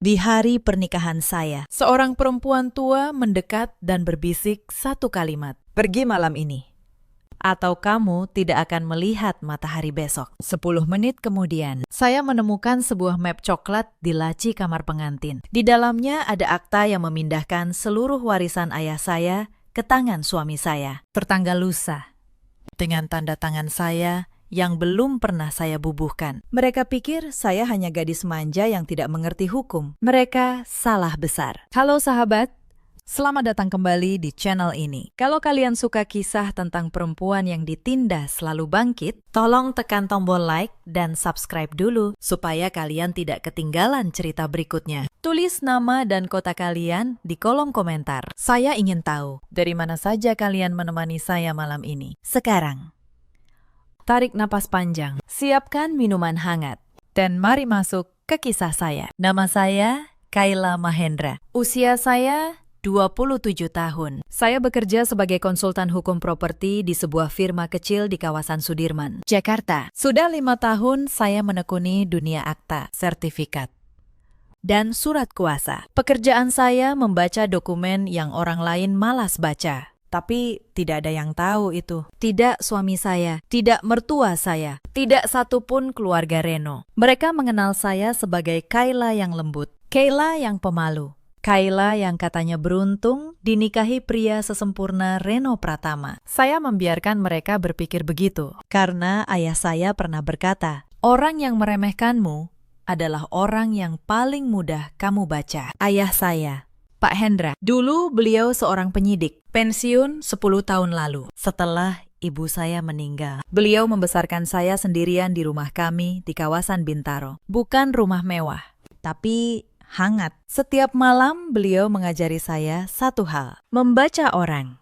Di hari pernikahan saya, seorang perempuan tua mendekat dan berbisik satu kalimat. Pergi malam ini, atau kamu tidak akan melihat matahari besok. 10 menit kemudian, saya menemukan sebuah map coklat di laci kamar pengantin. Di dalamnya ada akta yang memindahkan seluruh warisan ayah saya ke tangan suami saya. Tertanggal lusa, dengan tanda tangan saya yang belum pernah saya bubuhkan. Mereka pikir saya hanya gadis manja yang tidak mengerti hukum. Mereka salah besar. Halo sahabat, selamat datang kembali di channel ini. Kalau kalian suka kisah tentang perempuan yang ditindas selalu bangkit, tolong tekan tombol like dan subscribe dulu supaya kalian tidak ketinggalan cerita berikutnya. Tulis nama dan kota kalian di kolom komentar. Saya ingin tahu dari mana saja kalian menemani saya malam ini. Sekarang, tarik napas panjang, siapkan minuman hangat, dan mari masuk ke kisah saya. Nama saya Kayla Mahendra. Usia saya 27 tahun. Saya bekerja sebagai konsultan hukum properti di sebuah firma kecil di kawasan Sudirman, Jakarta. Sudah 5 tahun saya menekuni dunia akta, sertifikat, dan surat kuasa. Pekerjaan saya membaca dokumen yang orang lain malas baca. Tapi tidak ada yang tahu itu. Tidak suami saya, tidak mertua saya, tidak satupun keluarga Reno. Mereka mengenal saya sebagai Kayla yang lembut, Kayla yang pemalu, Kayla yang katanya beruntung dinikahi pria sesempurna Reno Pratama. Saya membiarkan mereka berpikir begitu, karena ayah saya pernah berkata, orang yang meremehkanmu adalah orang yang paling mudah kamu baca. Ayah saya, Pak Hendra. Dulu beliau seorang penyidik, pensiun 10 tahun lalu. Setelah ibu saya meninggal, beliau membesarkan saya sendirian di rumah kami di kawasan Bintaro. Bukan rumah mewah, tapi hangat. Setiap malam beliau mengajari saya satu hal, membaca orang,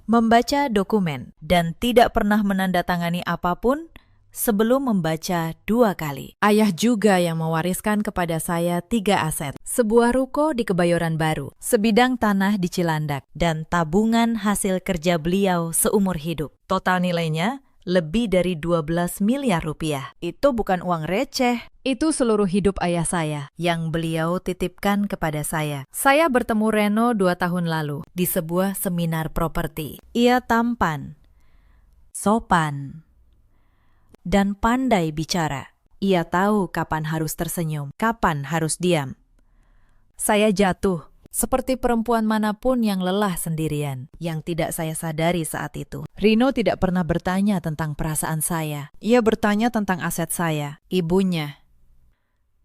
membaca dokumen, dan tidak pernah menandatangani apapun sebelum membaca 2 kali. Ayah juga yang mewariskan kepada saya 3 aset. Sebuah ruko di Kebayoran Baru, sebidang tanah di Cilandak, dan tabungan hasil kerja beliau seumur hidup. Total nilainya lebih dari 12 miliar rupiah. Itu bukan uang receh. Itu seluruh hidup ayah saya yang beliau titipkan kepada saya. Saya bertemu Reno 2 tahun lalu di sebuah seminar properti. Ia tampan, sopan, dan pandai bicara. Ia tahu kapan harus tersenyum, kapan harus diam. Saya jatuh, seperti perempuan manapun yang lelah sendirian, yang tidak saya sadari saat itu. Rino tidak pernah bertanya tentang perasaan saya. Ia bertanya tentang aset saya. Ibunya,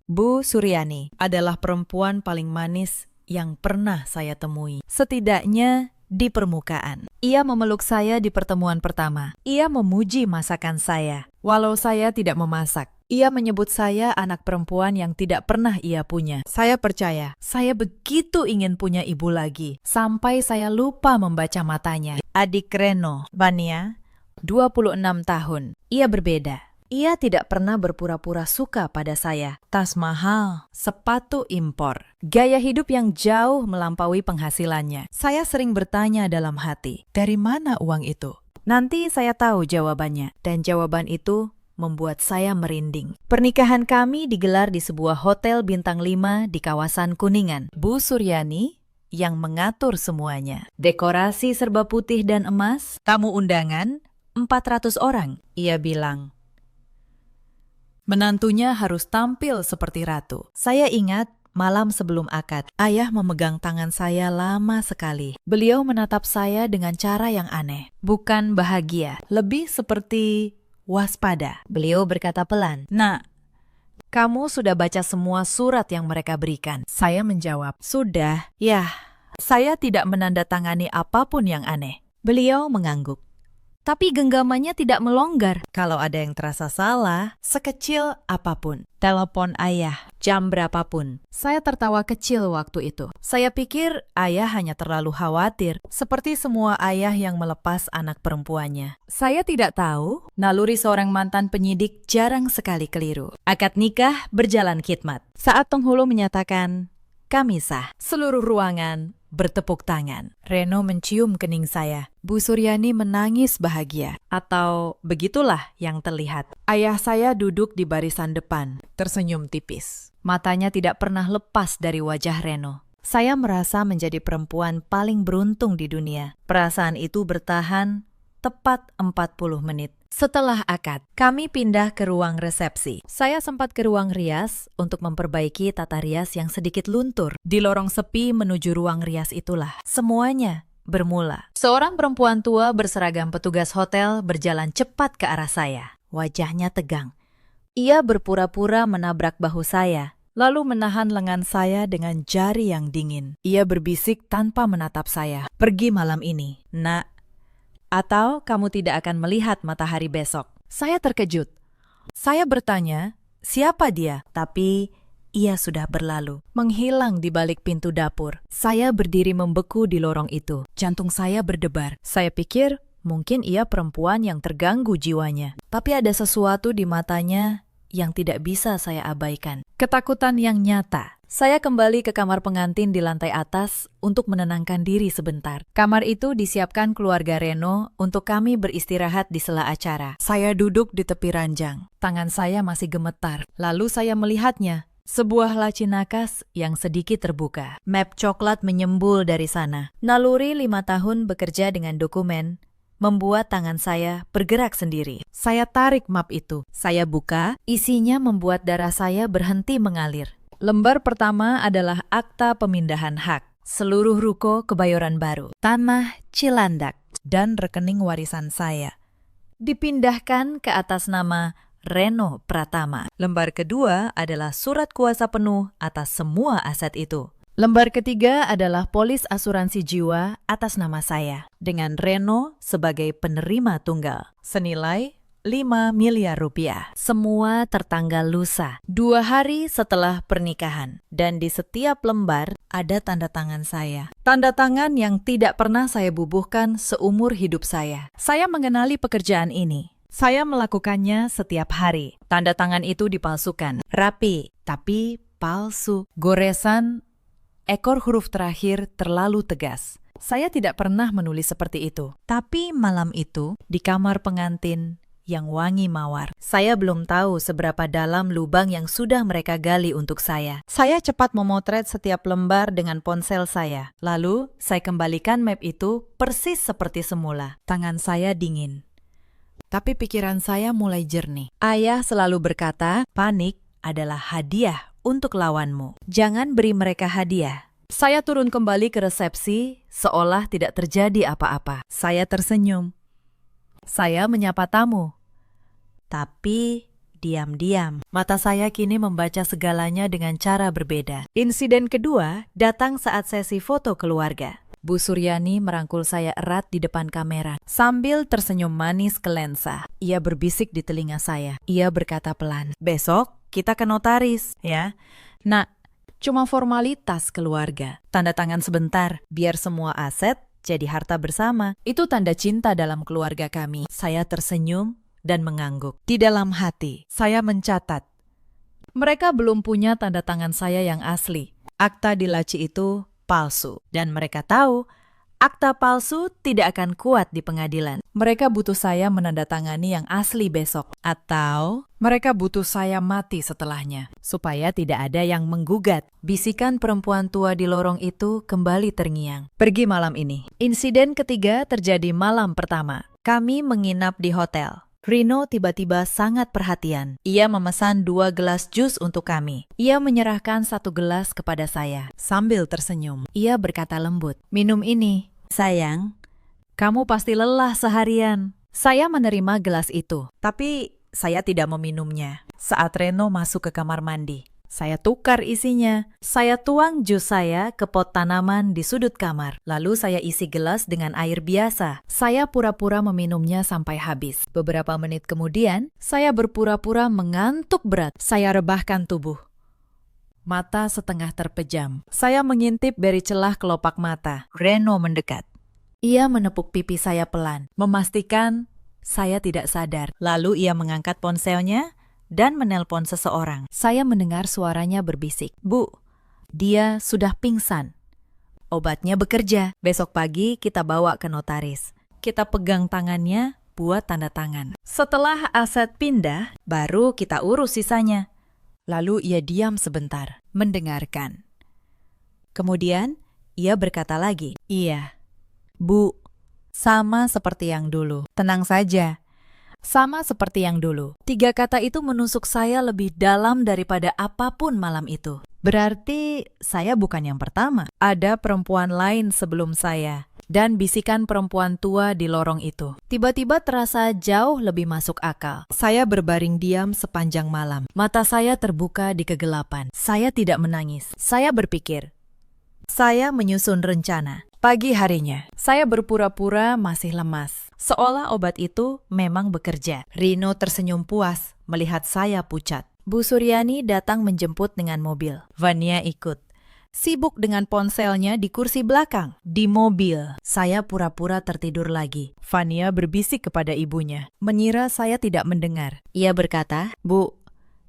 Bu Suryani, adalah perempuan paling manis yang pernah saya temui. Setidaknya di permukaan. Ia memeluk saya di pertemuan pertama. Ia memuji masakan saya, walau saya tidak memasak. Ia menyebut saya anak perempuan yang tidak pernah ia punya. Saya percaya, saya begitu ingin punya ibu lagi, sampai saya lupa membaca matanya. Adik Reno, Vania, 26 tahun. Ia berbeda. Ia tidak pernah berpura-pura suka pada saya. Tas mahal, sepatu impor, gaya hidup yang jauh melampaui penghasilannya. Saya sering bertanya dalam hati, dari mana uang itu? Nanti saya tahu jawabannya, dan jawaban itu membuat saya merinding. Pernikahan kami digelar di sebuah hotel bintang 5 di kawasan Kuningan. Bu Suryani yang mengatur semuanya. Dekorasi serba putih dan emas, tamu undangan 400 orang. Ia bilang, menantunya harus tampil seperti ratu. Saya ingat malam sebelum akad, ayah memegang tangan saya lama sekali. Beliau menatap saya dengan cara yang aneh. Bukan bahagia, lebih seperti waspada. Beliau berkata pelan, "Nak, kamu sudah baca semua surat yang mereka berikan?" Saya menjawab, "Sudah." "Ya, saya tidak menandatangani apapun yang aneh." Beliau mengangguk, tapi genggamannya tidak melonggar. Kalau ada yang terasa salah, sekecil apapun, telepon ayah, jam berapapun. Saya tertawa kecil waktu itu. Saya pikir ayah hanya terlalu khawatir, seperti semua ayah yang melepas anak perempuannya. Saya tidak tahu, naluri seorang mantan penyidik jarang sekali keliru. Akad nikah berjalan khidmat. Saat penghulu menyatakan, kami sah, seluruh ruangan bertepuk tangan. Reno mencium kening saya. Bu Suryani menangis bahagia. Atau begitulah yang terlihat. Ayah saya duduk di barisan depan, tersenyum tipis. Matanya tidak pernah lepas dari wajah Reno. Saya merasa menjadi perempuan paling beruntung di dunia. Perasaan itu bertahan tepat 40 menit. Setelah akad, kami pindah ke ruang resepsi. Saya sempat ke ruang rias untuk memperbaiki tata rias yang sedikit luntur. Di lorong sepi menuju ruang rias itulah semuanya bermula. Seorang perempuan tua berseragam petugas hotel berjalan cepat ke arah saya. Wajahnya tegang. Ia berpura-pura menabrak bahu saya, lalu menahan lengan saya dengan jari yang dingin. Ia berbisik tanpa menatap saya. Pergi malam ini, nak. Atau kamu tidak akan melihat matahari besok. Saya terkejut. Saya bertanya, siapa dia? Tapi ia sudah berlalu, menghilang di balik pintu dapur. Saya berdiri membeku di lorong itu. Jantung saya berdebar. Saya pikir mungkin ia perempuan yang terganggu jiwanya. Tapi ada sesuatu di matanya yang tidak bisa saya abaikan. Ketakutan yang nyata. Saya kembali ke kamar pengantin di lantai atas untuk menenangkan diri sebentar. Kamar itu disiapkan keluarga Reno untuk kami beristirahat di sela acara. Saya duduk di tepi ranjang. Tangan saya masih gemetar. Lalu saya melihatnya. Sebuah laci nakas yang sedikit terbuka. Map coklat menyembul dari sana. Naluri 5 tahun bekerja dengan dokumen membuat tangan saya bergerak sendiri. Saya tarik map itu. Saya buka, isinya membuat darah saya berhenti mengalir. Lembar pertama adalah akta pemindahan hak, seluruh ruko Kebayoran Baru, tanah Cilandak, dan rekening warisan saya. Dipindahkan ke atas nama Reno Pratama. Lembar kedua adalah surat kuasa penuh atas semua aset itu. Lembar ketiga adalah polis asuransi jiwa atas nama saya, dengan Reno sebagai penerima tunggal, senilai 5 miliar rupiah. Semua tertanggal lusa, 2 hari setelah pernikahan. Dan di setiap lembar ada tanda tangan saya. Tanda tangan yang tidak pernah saya bubuhkan seumur hidup saya. Saya mengenali pekerjaan ini. Saya melakukannya setiap hari. Tanda tangan itu dipalsukan. Rapi, tapi palsu. Goresan ekor huruf terakhir terlalu tegas. Saya tidak pernah menulis seperti itu. Tapi malam itu, di kamar pengantin yang wangi mawar, saya belum tahu seberapa dalam lubang yang sudah mereka gali untuk saya. Saya cepat memotret setiap lembar dengan ponsel saya. Lalu, saya kembalikan map itu persis seperti semula. Tangan saya dingin. Tapi pikiran saya mulai jernih. Ayah selalu berkata, panik adalah hadiah untuk lawanmu. Jangan beri mereka hadiah. Saya turun kembali ke resepsi, seolah tidak terjadi apa-apa. Saya tersenyum. Saya menyapa tamu. Tapi diam-diam, mata saya kini membaca segalanya dengan cara berbeda. Insiden kedua datang saat sesi foto keluarga. Bu Suryani merangkul saya erat di depan kamera, sambil tersenyum manis ke lensa. Ia berbisik di telinga saya. Ia berkata pelan, besok kita ke notaris, ya. Nah, cuma formalitas keluarga. Tanda tangan sebentar, biar semua aset jadi harta bersama. Itu tanda cinta dalam keluarga kami. Saya tersenyum dan mengangguk. Di dalam hati, saya mencatat. Mereka belum punya tanda tangan saya yang asli. Akta di laci itu palsu. Dan mereka tahu, akta palsu tidak akan kuat di pengadilan. Mereka butuh saya menandatangani yang asli besok. Atau mereka butuh saya mati setelahnya, supaya tidak ada yang menggugat. Bisikan perempuan tua di lorong itu kembali terngiang. Pergi malam ini. Insiden ketiga terjadi malam pertama. Kami menginap di hotel. Rino tiba-tiba sangat perhatian. Ia memesan 2 gelas jus untuk kami. Ia menyerahkan 1 gelas kepada saya, sambil tersenyum. Ia berkata lembut, minum ini. Sayang, kamu pasti lelah seharian. Saya menerima gelas itu, tapi saya tidak meminumnya. Saat Reno masuk ke kamar mandi, saya tukar isinya. Saya tuang jus saya ke pot tanaman di sudut kamar. Lalu saya isi gelas dengan air biasa. Saya pura-pura meminumnya sampai habis. Beberapa menit kemudian, saya berpura-pura mengantuk berat. Saya rebahkan tubuh. Mata setengah terpejam. Saya mengintip dari celah kelopak mata. Reno mendekat. Ia menepuk pipi saya pelan, memastikan saya tidak sadar. Lalu ia mengangkat ponselnya dan menelpon seseorang. Saya mendengar suaranya berbisik. Bu, dia sudah pingsan. Obatnya bekerja. Besok pagi kita bawa ke notaris. Kita pegang tangannya buat tanda tangan. Setelah aset pindah, baru kita urus sisanya. Lalu ia diam sebentar, mendengarkan. Kemudian, ia berkata lagi, "Iya, Bu, sama seperti yang dulu. Tenang saja. Sama seperti yang dulu." 3 kata itu menusuk saya lebih dalam daripada apapun malam itu. Berarti saya bukan yang pertama. Ada perempuan lain sebelum saya. Dan bisikan perempuan tua di lorong itu tiba-tiba terasa jauh lebih masuk akal. Saya berbaring diam sepanjang malam. Mata saya terbuka di kegelapan. Saya tidak menangis. Saya berpikir. Saya menyusun rencana. Pagi harinya, saya berpura-pura masih lemas. Seolah obat itu memang bekerja. Rino tersenyum puas melihat saya pucat. Bu Suryani datang menjemput dengan mobil. Vania ikut. Sibuk dengan ponselnya di kursi belakang. Di mobil, saya pura-pura tertidur lagi. Vania berbisik kepada ibunya, mengira saya tidak mendengar. Ia berkata, "Bu,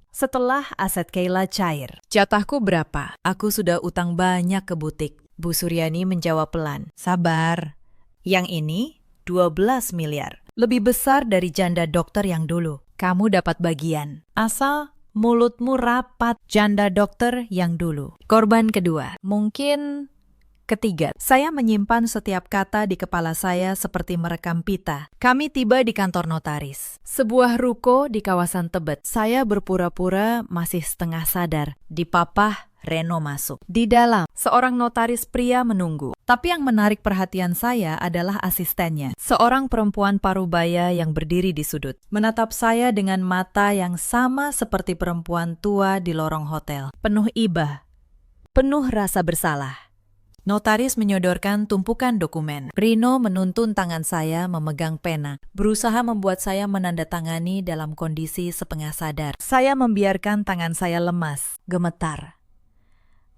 setelah aset Kayla cair, jatahku berapa? Aku sudah utang banyak ke butik." Bu Suryani menjawab pelan, "Sabar. Yang ini 12 miliar. Lebih besar dari janda dokter yang dulu. Kamu dapat bagian. Asal mulutmu rapat, janda dokter yang dulu." Korban kedua, mungkin ketiga. Saya menyimpan setiap kata di kepala saya seperti merekam pita. Kami tiba di kantor notaris. Sebuah ruko di kawasan Tebet. Saya berpura-pura masih setengah sadar. Dipapah, Reno masuk. Di dalam, seorang notaris pria menunggu. Tapi yang menarik perhatian saya adalah asistennya. Seorang perempuan parubaya yang berdiri di sudut. Menatap saya dengan mata yang sama seperti perempuan tua di lorong hotel. Penuh iba. Penuh rasa bersalah. Notaris menyodorkan tumpukan dokumen. Rino menuntun tangan saya memegang pena, berusaha membuat saya menandatangani dalam kondisi setengah sadar. Saya membiarkan tangan saya lemas, gemetar.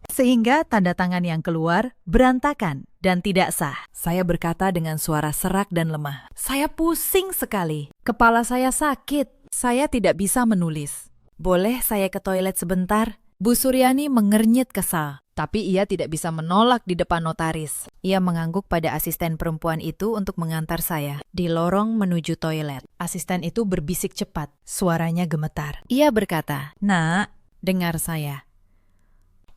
Sehingga tanda tangan yang keluar berantakan dan tidak sah. Saya berkata dengan suara serak dan lemah. Saya pusing sekali. Kepala saya sakit. Saya tidak bisa menulis. Boleh saya ke toilet sebentar? Bu Suryani mengernyit kesal. Tapi ia tidak bisa menolak di depan notaris. Ia mengangguk pada asisten perempuan itu untuk mengantar saya di lorong menuju toilet. Asisten itu berbisik cepat. Suaranya gemetar. Ia berkata, "Nak, dengar saya.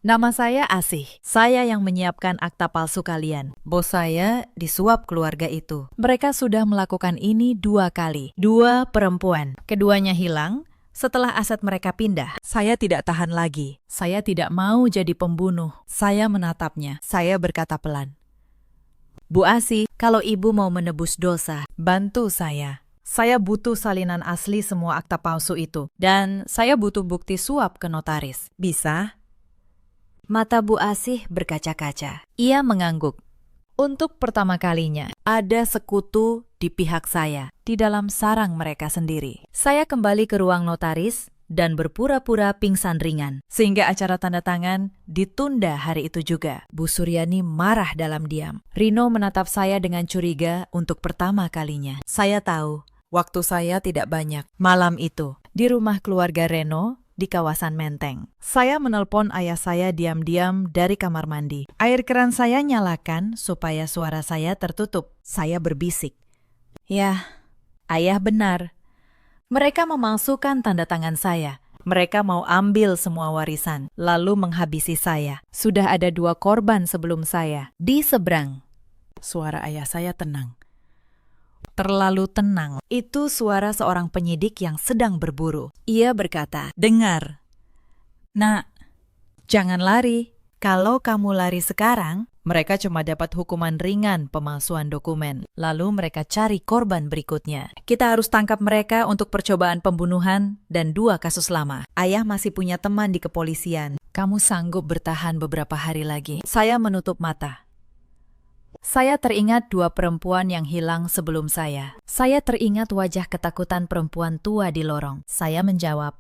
Nama saya Asih. Saya yang menyiapkan akta palsu kalian. Bos saya disuap keluarga itu. Mereka sudah melakukan ini 2 kali. 2 perempuan. Keduanya hilang setelah aset mereka pindah. Saya tidak tahan lagi. Saya tidak mau jadi pembunuh." Saya menatapnya. Saya berkata pelan, "Bu Asih, kalau ibu mau menebus dosa, bantu saya. Saya butuh salinan asli semua akta palsu itu. Dan saya butuh bukti suap ke notaris. Bisa?" Mata Bu Asih berkaca-kaca. Ia mengangguk. Untuk pertama kalinya, ada sekutu di pihak saya, di dalam sarang mereka sendiri. Saya kembali ke ruang notaris dan berpura-pura pingsan ringan, sehingga acara tanda tangan ditunda hari itu juga. Bu Suryani marah dalam diam. Rino menatap saya dengan curiga untuk pertama kalinya. Saya tahu, waktu saya tidak banyak. Malam itu, di rumah keluarga Reno, di kawasan Menteng. Saya menelpon ayah saya diam-diam dari kamar mandi. Air keran saya nyalakan supaya suara saya tertutup. Saya berbisik, "Ya, ayah benar. Mereka memalsukan tanda tangan saya. Mereka mau ambil semua warisan, lalu menghabisi saya. Sudah ada 2 korban sebelum saya. Di seberang." Suara ayah saya tenang. Terlalu tenang. Itu suara seorang penyidik yang sedang berburu. Ia berkata, "Dengar, Nak, jangan lari. Kalau kamu lari sekarang, mereka cuma dapat hukuman ringan pemalsuan dokumen. Lalu mereka cari korban berikutnya. Kita harus tangkap mereka untuk percobaan pembunuhan dan 2 kasus lama. Ayah masih punya teman di kepolisian. Kamu sanggup bertahan beberapa hari lagi." Saya menutup mata. Saya teringat 2 perempuan yang hilang sebelum saya. Saya teringat wajah ketakutan perempuan tua di lorong. Saya menjawab,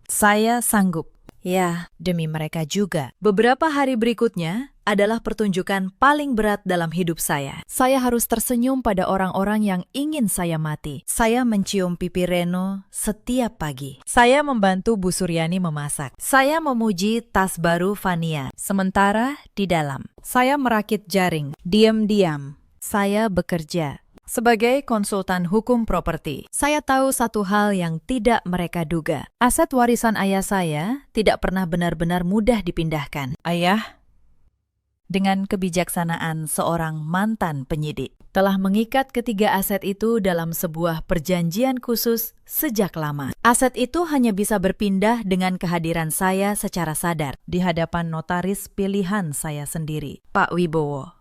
"Saya sanggup." Ya, demi mereka juga. Beberapa hari berikutnya adalah pertunjukan paling berat dalam hidup saya. Saya harus tersenyum pada orang-orang yang ingin saya mati. Saya mencium pipi Reno setiap pagi. Saya membantu Bu Suryani memasak. Saya memuji tas baru Vania. Sementara di dalam, saya merakit jaring. Diam-diam, saya bekerja. Sebagai konsultan hukum properti, saya tahu satu hal yang tidak mereka duga. Aset warisan ayah saya tidak pernah benar-benar mudah dipindahkan. Ayah, dengan kebijaksanaan seorang mantan penyidik, telah mengikat ketiga aset itu dalam sebuah perjanjian khusus sejak lama. Aset itu hanya bisa berpindah dengan kehadiran saya secara sadar di hadapan notaris pilihan saya sendiri, Pak Wibowo,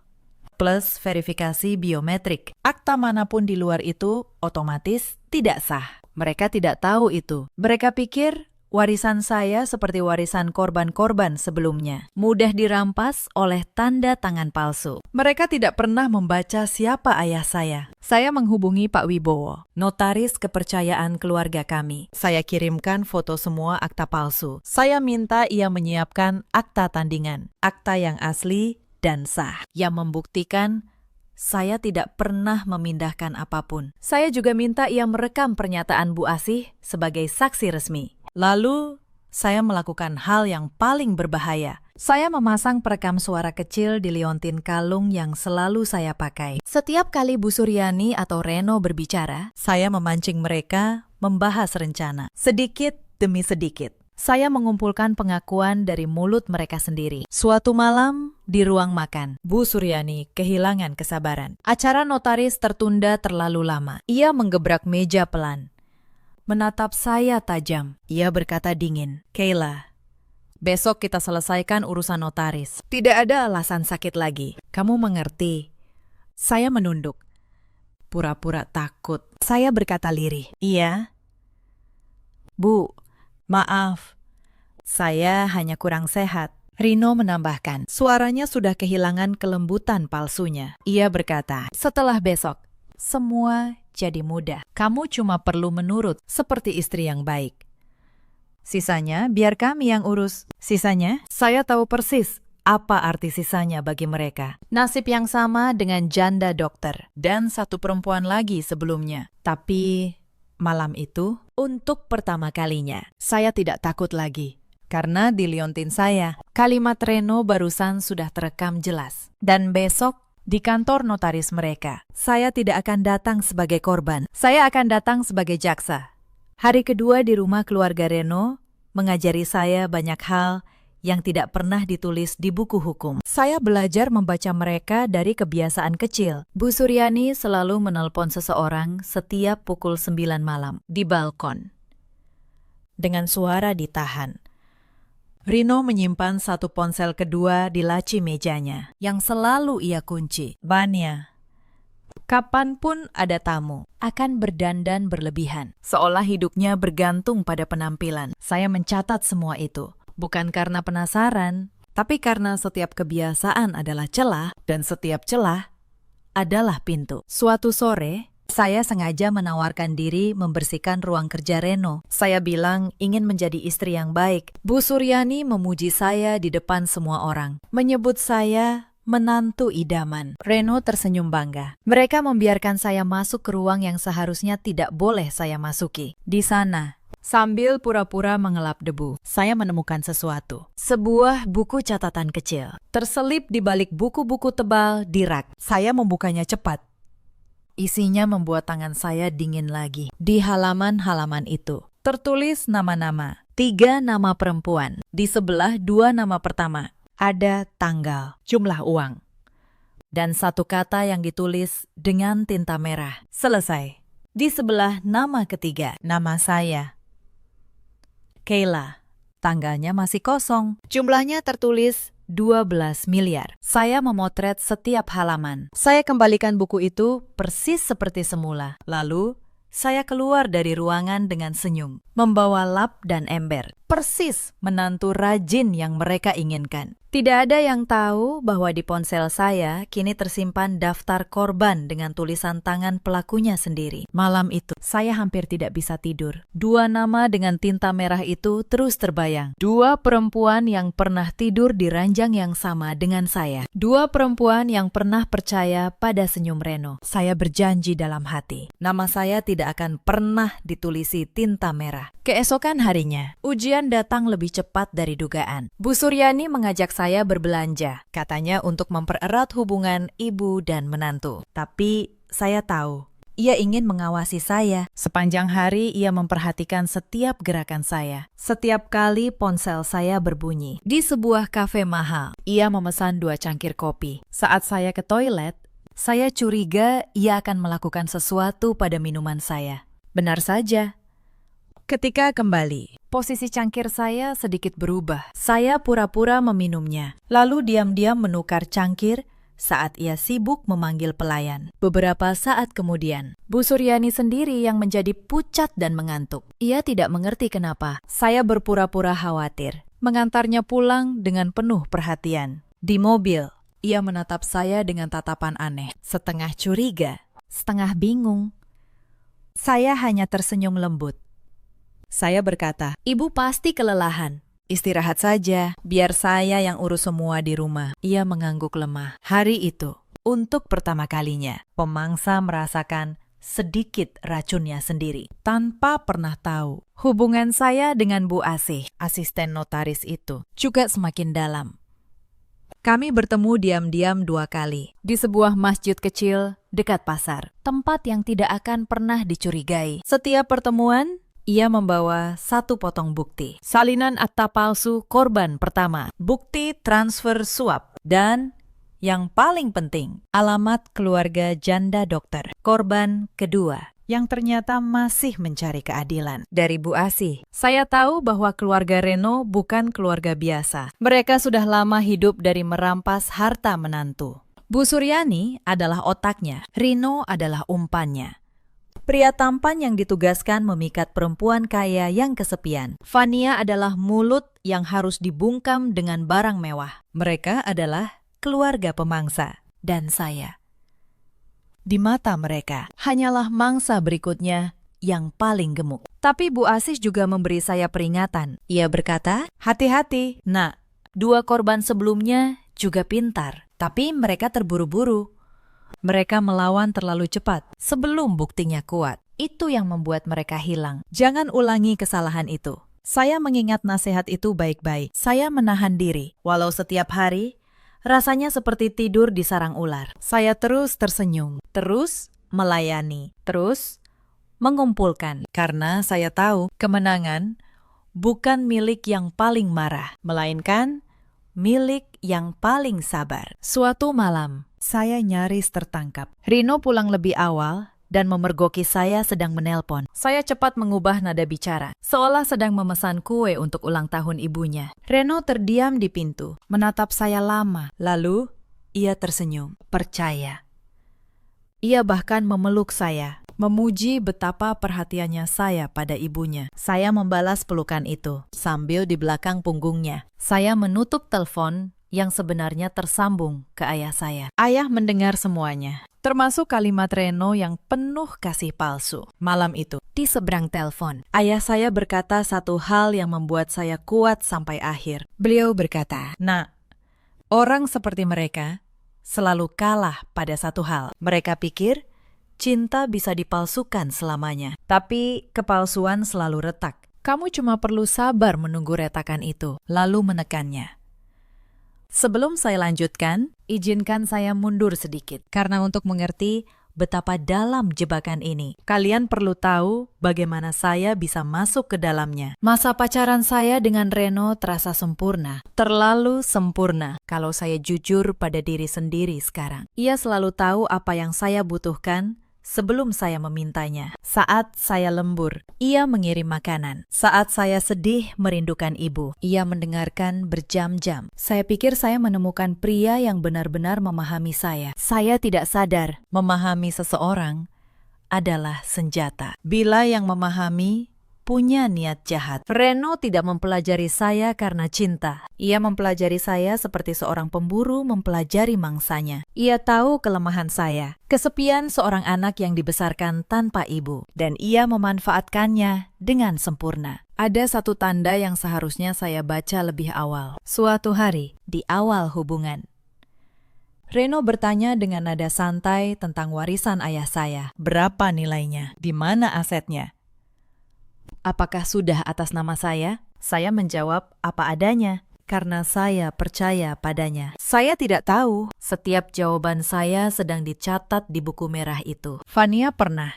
plus verifikasi biometrik. Akta manapun di luar itu otomatis tidak sah. Mereka tidak tahu itu. Mereka pikir warisan saya seperti warisan korban-korban sebelumnya, mudah dirampas oleh tanda tangan palsu. Mereka tidak pernah membaca siapa ayah saya. Saya menghubungi Pak Wibowo, notaris kepercayaan keluarga kami. Saya kirimkan foto semua akta palsu. Saya minta ia menyiapkan akta tandingan, akta yang asli dan sah, yang membuktikan saya tidak pernah memindahkan apapun. Saya juga minta ia merekam pernyataan Bu Asih sebagai saksi resmi. Lalu, saya melakukan hal yang paling berbahaya. Saya memasang perekam suara kecil di liontin kalung yang selalu saya pakai. Setiap kali Bu Suryani atau Reno berbicara, saya memancing mereka membahas rencana. Sedikit demi sedikit, saya mengumpulkan pengakuan dari mulut mereka sendiri. Suatu malam, di ruang makan, Bu Suryani kehilangan kesabaran. Acara notaris tertunda terlalu lama. Ia menggebrak meja pelan, menatap saya tajam. Ia berkata dingin, "Kayla, besok kita selesaikan urusan notaris. Tidak ada alasan sakit lagi. Kamu mengerti?" Saya menunduk, pura-pura takut. Saya berkata lirih, "Iya." "Bu, maaf, saya hanya kurang sehat." Rino menambahkan, suaranya sudah kehilangan kelembutan palsunya. Ia berkata, "Setelah besok, semua jadi mudah. Kamu cuma perlu menurut seperti istri yang baik. Sisanya biar kami yang urus." Sisanya, saya tahu persis apa arti sisanya bagi mereka. Nasib yang sama dengan janda dokter dan satu perempuan lagi sebelumnya. Tapi malam itu, untuk pertama kalinya, saya tidak takut lagi. Karena di liontin saya, kalimat Reno barusan sudah terekam jelas. Dan besok, di kantor notaris mereka, saya tidak akan datang sebagai korban. Saya akan datang sebagai jaksa. Hari kedua di rumah keluarga Reno mengajari saya banyak hal yang tidak pernah ditulis di buku hukum. Saya belajar membaca mereka dari kebiasaan kecil. Bu Suryani selalu menelpon seseorang setiap pukul 9 malam di balkon, dengan suara ditahan. Rino menyimpan satu ponsel kedua di laci mejanya, yang selalu ia kunci. Vanya, kapanpun ada tamu, akan berdandan berlebihan, seolah hidupnya bergantung pada penampilan. Saya mencatat semua itu, bukan karena penasaran, tapi karena setiap kebiasaan adalah celah, dan setiap celah adalah pintu. Suatu sore, saya sengaja menawarkan diri membersihkan ruang kerja Reno. Saya bilang ingin menjadi istri yang baik. Bu Suryani memuji saya di depan semua orang, menyebut saya menantu idaman. Reno tersenyum bangga. Mereka membiarkan saya masuk ke ruang yang seharusnya tidak boleh saya masuki. Di sana, sambil pura-pura mengelap debu, saya menemukan sesuatu. Sebuah buku catatan kecil, terselip di balik buku-buku tebal di rak. Saya membukanya cepat. Isinya membuat tangan saya dingin lagi. Di halaman-halaman itu, tertulis nama-nama. 3 nama perempuan. Di sebelah 2 nama pertama, ada tanggal, jumlah uang, dan satu kata yang ditulis dengan tinta merah. Selesai. Di sebelah nama ketiga, nama saya, Kayla. Tanggalnya masih kosong. Jumlahnya tertulis 12 miliar. Saya memotret setiap halaman. Saya kembalikan buku itu persis seperti semula. Lalu, saya keluar dari ruangan dengan senyum, membawa lap dan ember. Persis menantu rajin yang mereka inginkan. Tidak ada yang tahu bahwa di ponsel saya kini tersimpan daftar korban dengan tulisan tangan pelakunya sendiri. Malam itu, saya hampir tidak bisa tidur. 2 nama dengan tinta merah itu terus terbayang. 2 perempuan yang pernah tidur di ranjang yang sama dengan saya. 2 perempuan yang pernah percaya pada senyum Reno. Saya berjanji dalam hati, nama saya tidak akan pernah ditulisi tinta merah. Keesokan harinya, ujian datang lebih cepat dari dugaan. Bu Suryani mengajak saya berbelanja, katanya untuk mempererat hubungan ibu dan menantu. Tapi saya tahu. Ia ingin mengawasi saya. Sepanjang hari ia memperhatikan setiap gerakan saya. Setiap kali ponsel saya berbunyi. Di sebuah kafe mahal, ia memesan 2 cangkir kopi. Saat saya ke toilet, saya curiga ia akan melakukan sesuatu pada minuman saya. Benar saja. Ketika kembali, posisi cangkir saya sedikit berubah. Saya pura-pura meminumnya, lalu diam-diam menukar cangkir saat ia sibuk memanggil pelayan. Beberapa saat kemudian, Bu Suryani sendiri yang menjadi pucat dan mengantuk. Ia tidak mengerti kenapa. Saya berpura-pura khawatir, mengantarnya pulang dengan penuh perhatian. Di mobil, ia menatap saya dengan tatapan aneh, setengah curiga, setengah bingung. Saya hanya tersenyum lembut. Saya berkata, "Ibu pasti kelelahan. Istirahat saja, biar saya yang urus semua di rumah." Ia mengangguk lemah. Hari itu, untuk pertama kalinya, pemangsa merasakan sedikit racunnya sendiri, tanpa pernah tahu. Hubungan saya dengan Bu Asih, asisten notaris itu, juga semakin dalam. Kami bertemu diam-diam 2 kali, di sebuah masjid kecil dekat pasar, tempat yang tidak akan pernah dicurigai. Setiap pertemuan, ia membawa 1 potong bukti. Salinan akta palsu korban pertama, bukti transfer suap, dan yang paling penting, alamat keluarga janda dokter, korban kedua, yang ternyata masih mencari keadilan. Dari Bu Asih, saya tahu bahwa keluarga Reno bukan keluarga biasa. Mereka sudah lama hidup dari merampas harta menantu. Bu Suryani adalah otaknya, Rino adalah umpannya. Pria tampan yang ditugaskan memikat perempuan kaya yang kesepian. Fania adalah mulut yang harus dibungkam dengan barang mewah. Mereka adalah keluarga pemangsa. Dan saya, di mata mereka, hanyalah mangsa berikutnya yang paling gemuk. Tapi Bu Asih juga memberi saya peringatan. Ia berkata, "Hati-hati, nak. 2 korban sebelumnya juga pintar, tapi mereka terburu-buru. Mereka melawan terlalu cepat sebelum buktinya kuat. Itu yang membuat mereka hilang. Jangan ulangi kesalahan itu." Saya mengingat nasihat itu baik-baik. Saya menahan diri, walau setiap hari rasanya seperti tidur di sarang ular. Saya terus tersenyum, terus melayani, terus mengumpulkan. Karena saya tahu kemenangan bukan milik yang paling marah, melainkan milik yang paling sabar. Suatu malam, saya nyaris tertangkap. Rino pulang lebih awal dan memergoki saya sedang menelpon. Saya cepat mengubah nada bicara, seolah sedang memesan kue untuk ulang tahun ibunya. Reno terdiam di pintu, menatap saya lama. Lalu, ia tersenyum. Percaya. Ia bahkan memeluk saya, memuji betapa perhatiannya saya pada ibunya. Saya membalas pelukan itu, sambil di belakang punggungnya. Saya menutup telepon yang sebenarnya tersambung ke ayah saya. Ayah mendengar semuanya, termasuk kalimat Reno yang penuh kasih palsu. Malam itu, di seberang telepon, ayah saya berkata satu hal yang membuat saya kuat sampai akhir. Beliau berkata, "Nak, orang seperti mereka selalu kalah pada satu hal. Mereka pikir cinta bisa dipalsukan selamanya, tapi kepalsuan selalu retak. Kamu cuma perlu sabar menunggu retakan itu, lalu menekannya." Sebelum saya lanjutkan, izinkan saya mundur sedikit. Karena untuk mengerti betapa dalam jebakan ini, kalian perlu tahu bagaimana saya bisa masuk ke dalamnya. Masa pacaran saya dengan Reno terasa sempurna. Terlalu sempurna kalau saya jujur pada diri sendiri sekarang. Ia selalu tahu apa yang saya butuhkan sebelum saya memintanya. Saat saya lembur, ia mengirim makanan. Saat saya sedih merindukan ibu, ia mendengarkan berjam-jam. Saya pikir saya menemukan pria yang benar-benar memahami saya. Saya tidak sadar memahami seseorang adalah senjata. Bila yang memahami punya niat jahat. Reno tidak mempelajari saya karena cinta. Ia mempelajari saya seperti seorang pemburu mempelajari mangsanya. Ia tahu kelemahan saya, kesepian seorang anak yang dibesarkan tanpa ibu, dan ia memanfaatkannya dengan sempurna. Ada satu tanda yang seharusnya saya baca lebih awal. Suatu hari, di awal hubungan, Reno bertanya dengan nada santai tentang warisan ayah saya. Berapa nilainya? Di mana asetnya? Apakah sudah atas nama saya? Saya menjawab apa adanya. karena saya percaya padanya. Saya tidak tahu. Setiap jawaban saya sedang dicatat di buku merah itu. Fania pernah,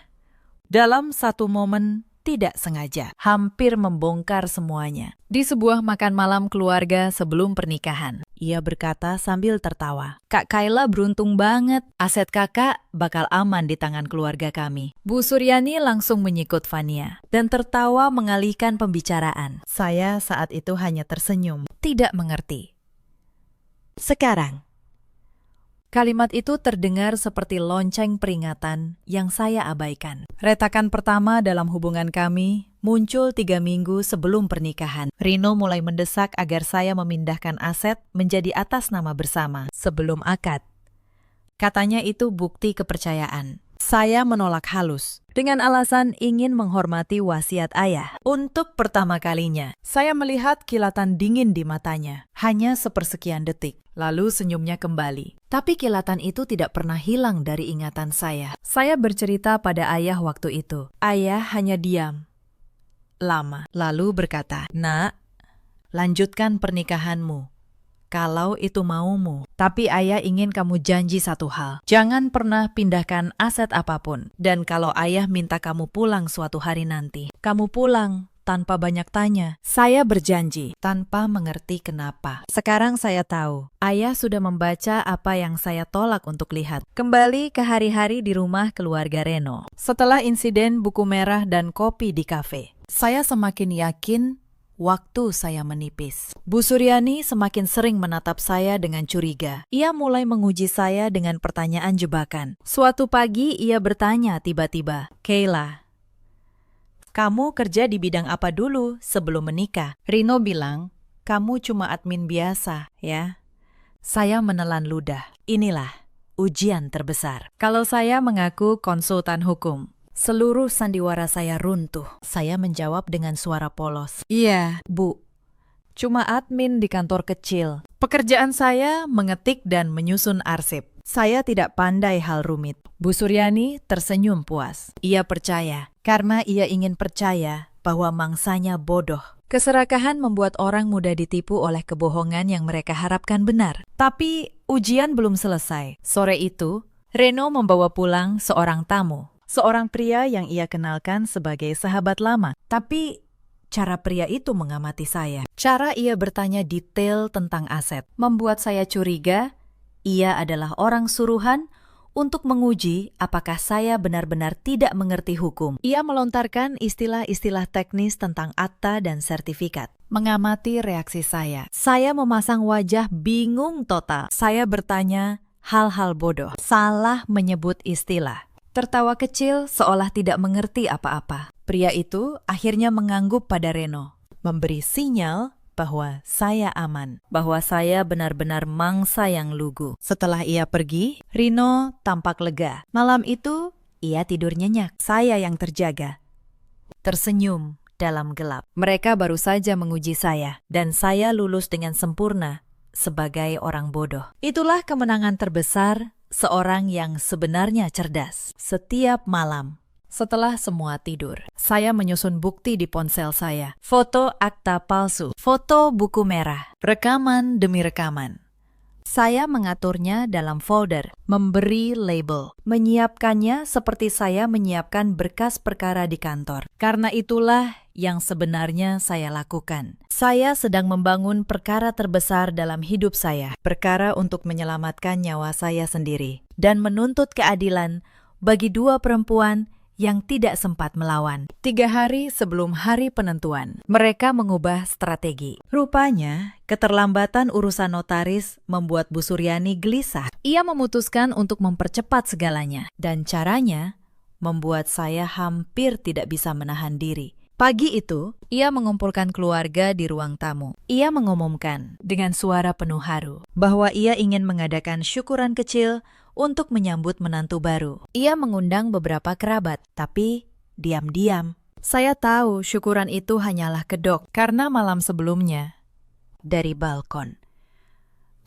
dalam satu momen tidak sengaja, hampir membongkar semuanya. Di sebuah makan malam keluarga sebelum pernikahan, ia berkata sambil tertawa, "Kak Kayla beruntung banget. Aset kakak bakal aman di tangan keluarga kami." Bu Suryani langsung menyikut Fania dan tertawa mengalihkan pembicaraan. Saya saat itu hanya tersenyum, tidak mengerti. Sekarang, kalimat itu terdengar seperti lonceng peringatan yang saya abaikan. Retakan pertama dalam hubungan kami muncul 3 minggu sebelum pernikahan. Rino mulai mendesak agar saya memindahkan aset menjadi atas nama bersama sebelum akad. Katanya itu bukti kepercayaan. Saya menolak halus dengan alasan ingin menghormati wasiat ayah. Untuk pertama kalinya, saya melihat kilatan dingin di matanya, hanya sepersekian detik. Lalu senyumnya kembali. Tapi kilatan itu tidak pernah hilang dari ingatan saya. Saya bercerita pada ayah waktu itu. Ayah hanya diam lama, lalu berkata, "Nak, lanjutkan pernikahanmu kalau itu maumu. Tapi ayah ingin kamu janji satu hal. Jangan pernah pindahkan aset apapun. Dan kalau ayah minta kamu pulang suatu hari nanti, kamu pulang tanpa banyak tanya." Saya berjanji tanpa mengerti kenapa. Sekarang saya tahu, ayah sudah membaca apa yang saya tolak untuk lihat. Kembali ke hari-hari di rumah keluarga Reno. Setelah insiden buku merah dan kopi di kafe, saya semakin yakin waktu saya menipis. Bu Suryani semakin sering menatap saya dengan curiga. Ia mulai menguji saya dengan pertanyaan jebakan. Suatu pagi ia bertanya tiba-tiba, "Kayla, kamu kerja di bidang apa dulu sebelum menikah?" Rino bilang, "Kamu cuma admin biasa, ya." Saya menelan ludah. Inilah ujian terbesar. Kalau saya mengaku konsultan hukum, seluruh sandiwara saya runtuh. Saya menjawab dengan suara polos, "Iya, Bu. Cuma admin di kantor kecil. Pekerjaan saya mengetik dan menyusun arsip. Saya tidak pandai hal rumit." Bu Suryani tersenyum puas. Ia percaya, karena ia ingin percaya bahwa mangsanya bodoh. Keserakahan membuat orang mudah ditipu oleh kebohongan yang mereka harapkan benar. Tapi ujian belum selesai. Sore itu, Reno membawa pulang seorang tamu. Seorang pria yang ia kenalkan sebagai sahabat lama. Tapi cara pria itu mengamati saya. Cara ia bertanya detail tentang aset membuat saya curiga ia adalah orang suruhan untuk menguji apakah saya benar-benar tidak mengerti hukum. Ia melontarkan istilah-istilah teknis tentang akta dan sertifikat. Mengamati reaksi saya memasang wajah bingung total. Saya bertanya hal-hal bodoh, salah menyebut istilah. Tertawa kecil seolah tidak mengerti apa-apa. Pria itu akhirnya mengangguk pada Reno, memberi sinyal bahwa saya aman, bahwa saya benar-benar mangsa yang lugu. Setelah ia pergi, Rino tampak lega. Malam itu, ia tidur nyenyak. Saya yang terjaga, tersenyum dalam gelap. Mereka baru saja menguji saya, dan saya lulus dengan sempurna sebagai orang bodoh. Itulah kemenangan terbesar seorang yang sebenarnya cerdas. Setiap malam, setelah semua tidur, saya menyusun bukti di ponsel saya. Foto akta palsu, foto buku merah, rekaman demi rekaman. Saya mengaturnya dalam folder, memberi label, menyiapkannya seperti saya menyiapkan berkas perkara di kantor. Karena itulah yang sebenarnya saya lakukan. Saya sedang membangun perkara terbesar dalam hidup saya, perkara untuk menyelamatkan nyawa saya sendiri, dan menuntut keadilan bagi 2 perempuan yang tidak sempat melawan. 3 hari sebelum hari penentuan, mereka mengubah strategi. Rupanya, keterlambatan urusan notaris membuat Bu Suryani gelisah. Ia memutuskan untuk mempercepat segalanya, dan caranya membuat saya hampir tidak bisa menahan diri. Pagi itu, ia mengumpulkan keluarga di ruang tamu. Ia mengumumkan dengan suara penuh haru bahwa ia ingin mengadakan syukuran kecil untuk menyambut menantu baru. Ia mengundang beberapa kerabat, tapi diam-diam. Saya tahu syukuran itu hanyalah kedok, karena malam sebelumnya, dari balkon,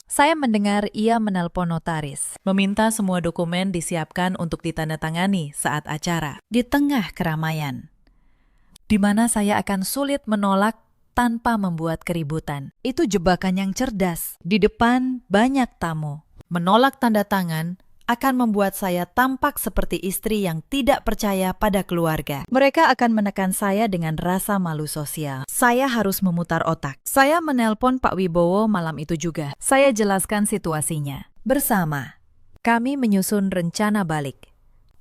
saya mendengar ia menelpon notaris, meminta semua dokumen disiapkan untuk ditandatangani saat acara. Di tengah keramaian, di mana saya akan sulit menolak tanpa membuat keributan. Itu jebakan yang cerdas. Di depan banyak tamu. Menolak tanda tangan akan membuat saya tampak seperti istri yang tidak percaya pada keluarga. Mereka akan menekan saya dengan rasa malu sosial. Saya harus memutar otak. Saya menelpon Pak Wibowo malam itu juga. Saya jelaskan situasinya. Bersama, kami menyusun rencana balik.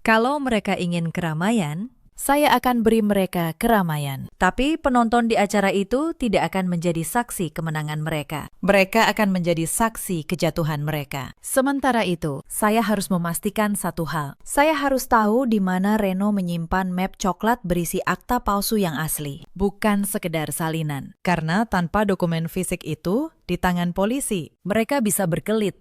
Kalau mereka ingin keramaian, saya akan beri mereka keramaian. Tapi penonton di acara itu tidak akan menjadi saksi kemenangan mereka. Mereka akan menjadi saksi kejatuhan mereka. Sementara itu, saya harus memastikan satu hal. Saya harus tahu di mana Reno menyimpan map coklat berisi akta palsu yang asli. Bukan sekedar salinan. Karena tanpa dokumen fisik itu, di tangan polisi, mereka bisa berkelit.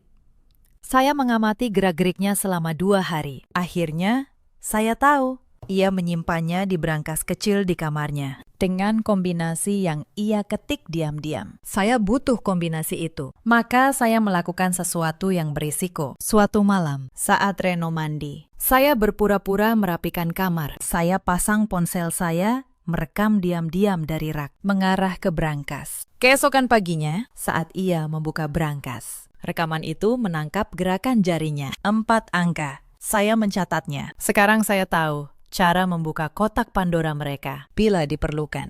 Saya mengamati gerak-geriknya selama 2 hari. Akhirnya, saya tahu. Ia menyimpannya di brankas kecil di kamarnya. Dengan kombinasi yang ia ketik diam-diam. Saya butuh kombinasi itu. Maka saya melakukan sesuatu yang berisiko. Suatu malam, saat Reno mandi, saya berpura-pura merapikan kamar. Saya pasang ponsel saya, merekam diam-diam dari rak, mengarah ke brankas. Keesokan paginya, saat ia membuka brankas, rekaman itu menangkap gerakan jarinya. 4 angka. Saya mencatatnya. Sekarang saya tahu cara membuka kotak Pandora mereka bila diperlukan.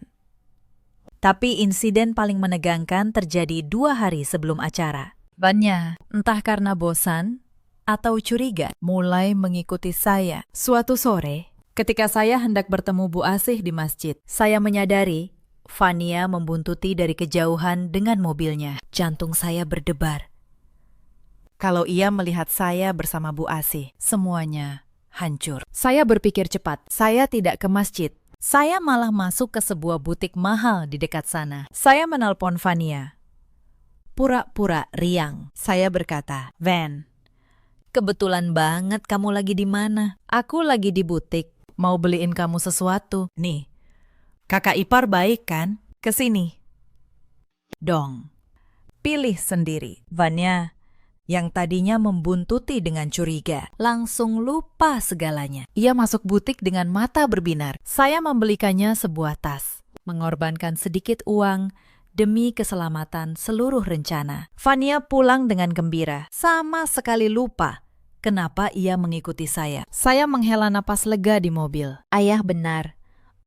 Tapi insiden paling menegangkan terjadi 2 hari sebelum acara. Vanya, entah karena bosan atau curiga, mulai mengikuti saya. Suatu sore, ketika saya hendak bertemu Bu Asih di masjid, saya menyadari Vania membuntuti dari kejauhan dengan mobilnya. Jantung saya berdebar. Kalau ia melihat saya bersama Bu Asih, semuanya hancur. Saya berpikir cepat. Saya tidak ke masjid. Saya malah masuk ke sebuah butik mahal di dekat sana. Saya menelpon Vania. Pura-pura riang. Saya berkata, "Van, kebetulan banget kamu lagi di mana? Aku lagi di butik. Mau beliin kamu sesuatu. Nih, kakak ipar baik kan? Kesini." Dong. Pilih sendiri. Vania, yang tadinya membuntuti dengan curiga, langsung lupa segalanya. Ia masuk butik dengan mata berbinar. Saya membelikannya sebuah tas, mengorbankan sedikit uang demi keselamatan seluruh rencana. Vania pulang dengan gembira, sama sekali lupa kenapa ia mengikuti saya. Saya menghela napas lega di mobil. Ayah benar.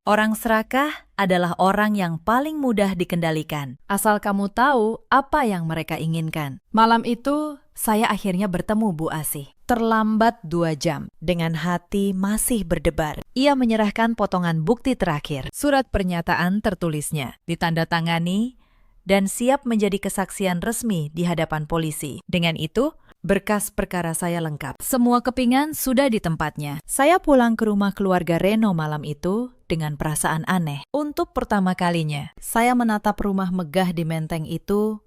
Orang serakah adalah orang yang paling mudah dikendalikan, asal kamu tahu apa yang mereka inginkan. Malam itu, saya akhirnya bertemu Bu Asih. Terlambat 2 jam, dengan hati masih berdebar. Ia menyerahkan potongan bukti terakhir. Surat pernyataan tertulisnya, ditandatangani, dan siap menjadi kesaksian resmi di hadapan polisi. Dengan itu, berkas perkara saya lengkap. Semua kepingan sudah di tempatnya. Saya pulang ke rumah keluarga Reno malam itu dengan perasaan aneh. Untuk pertama kalinya, saya menatap rumah megah di Menteng itu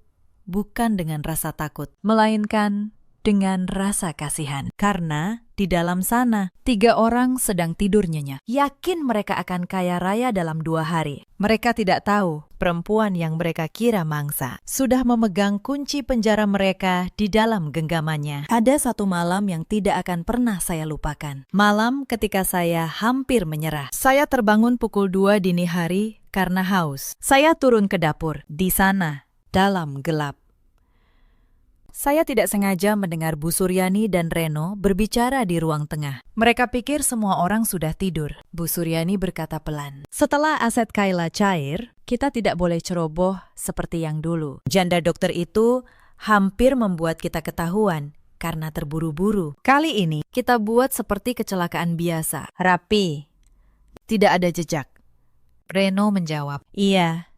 bukan dengan rasa takut, melainkan dengan rasa kasihan. Karena di dalam sana, 3 orang sedang tidur nyenyak. Yakin mereka akan kaya raya dalam 2 hari. Mereka tidak tahu perempuan yang mereka kira mangsa sudah memegang kunci penjara mereka di dalam genggamannya. Ada satu malam yang tidak akan pernah saya lupakan. Malam ketika saya hampir menyerah. Saya terbangun pukul 2 dini hari karena haus. Saya turun ke dapur. Di sana, dalam gelap, saya tidak sengaja mendengar Bu Suryani dan Reno berbicara di ruang tengah. Mereka pikir semua orang sudah tidur. Bu Suryani berkata pelan, "Setelah aset Kayla cair, kita tidak boleh ceroboh seperti yang dulu. Janda dokter itu hampir membuat kita ketahuan karena terburu-buru. Kali ini kita buat seperti kecelakaan biasa, rapi, tidak ada jejak." Reno menjawab, "Iya,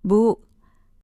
Bu,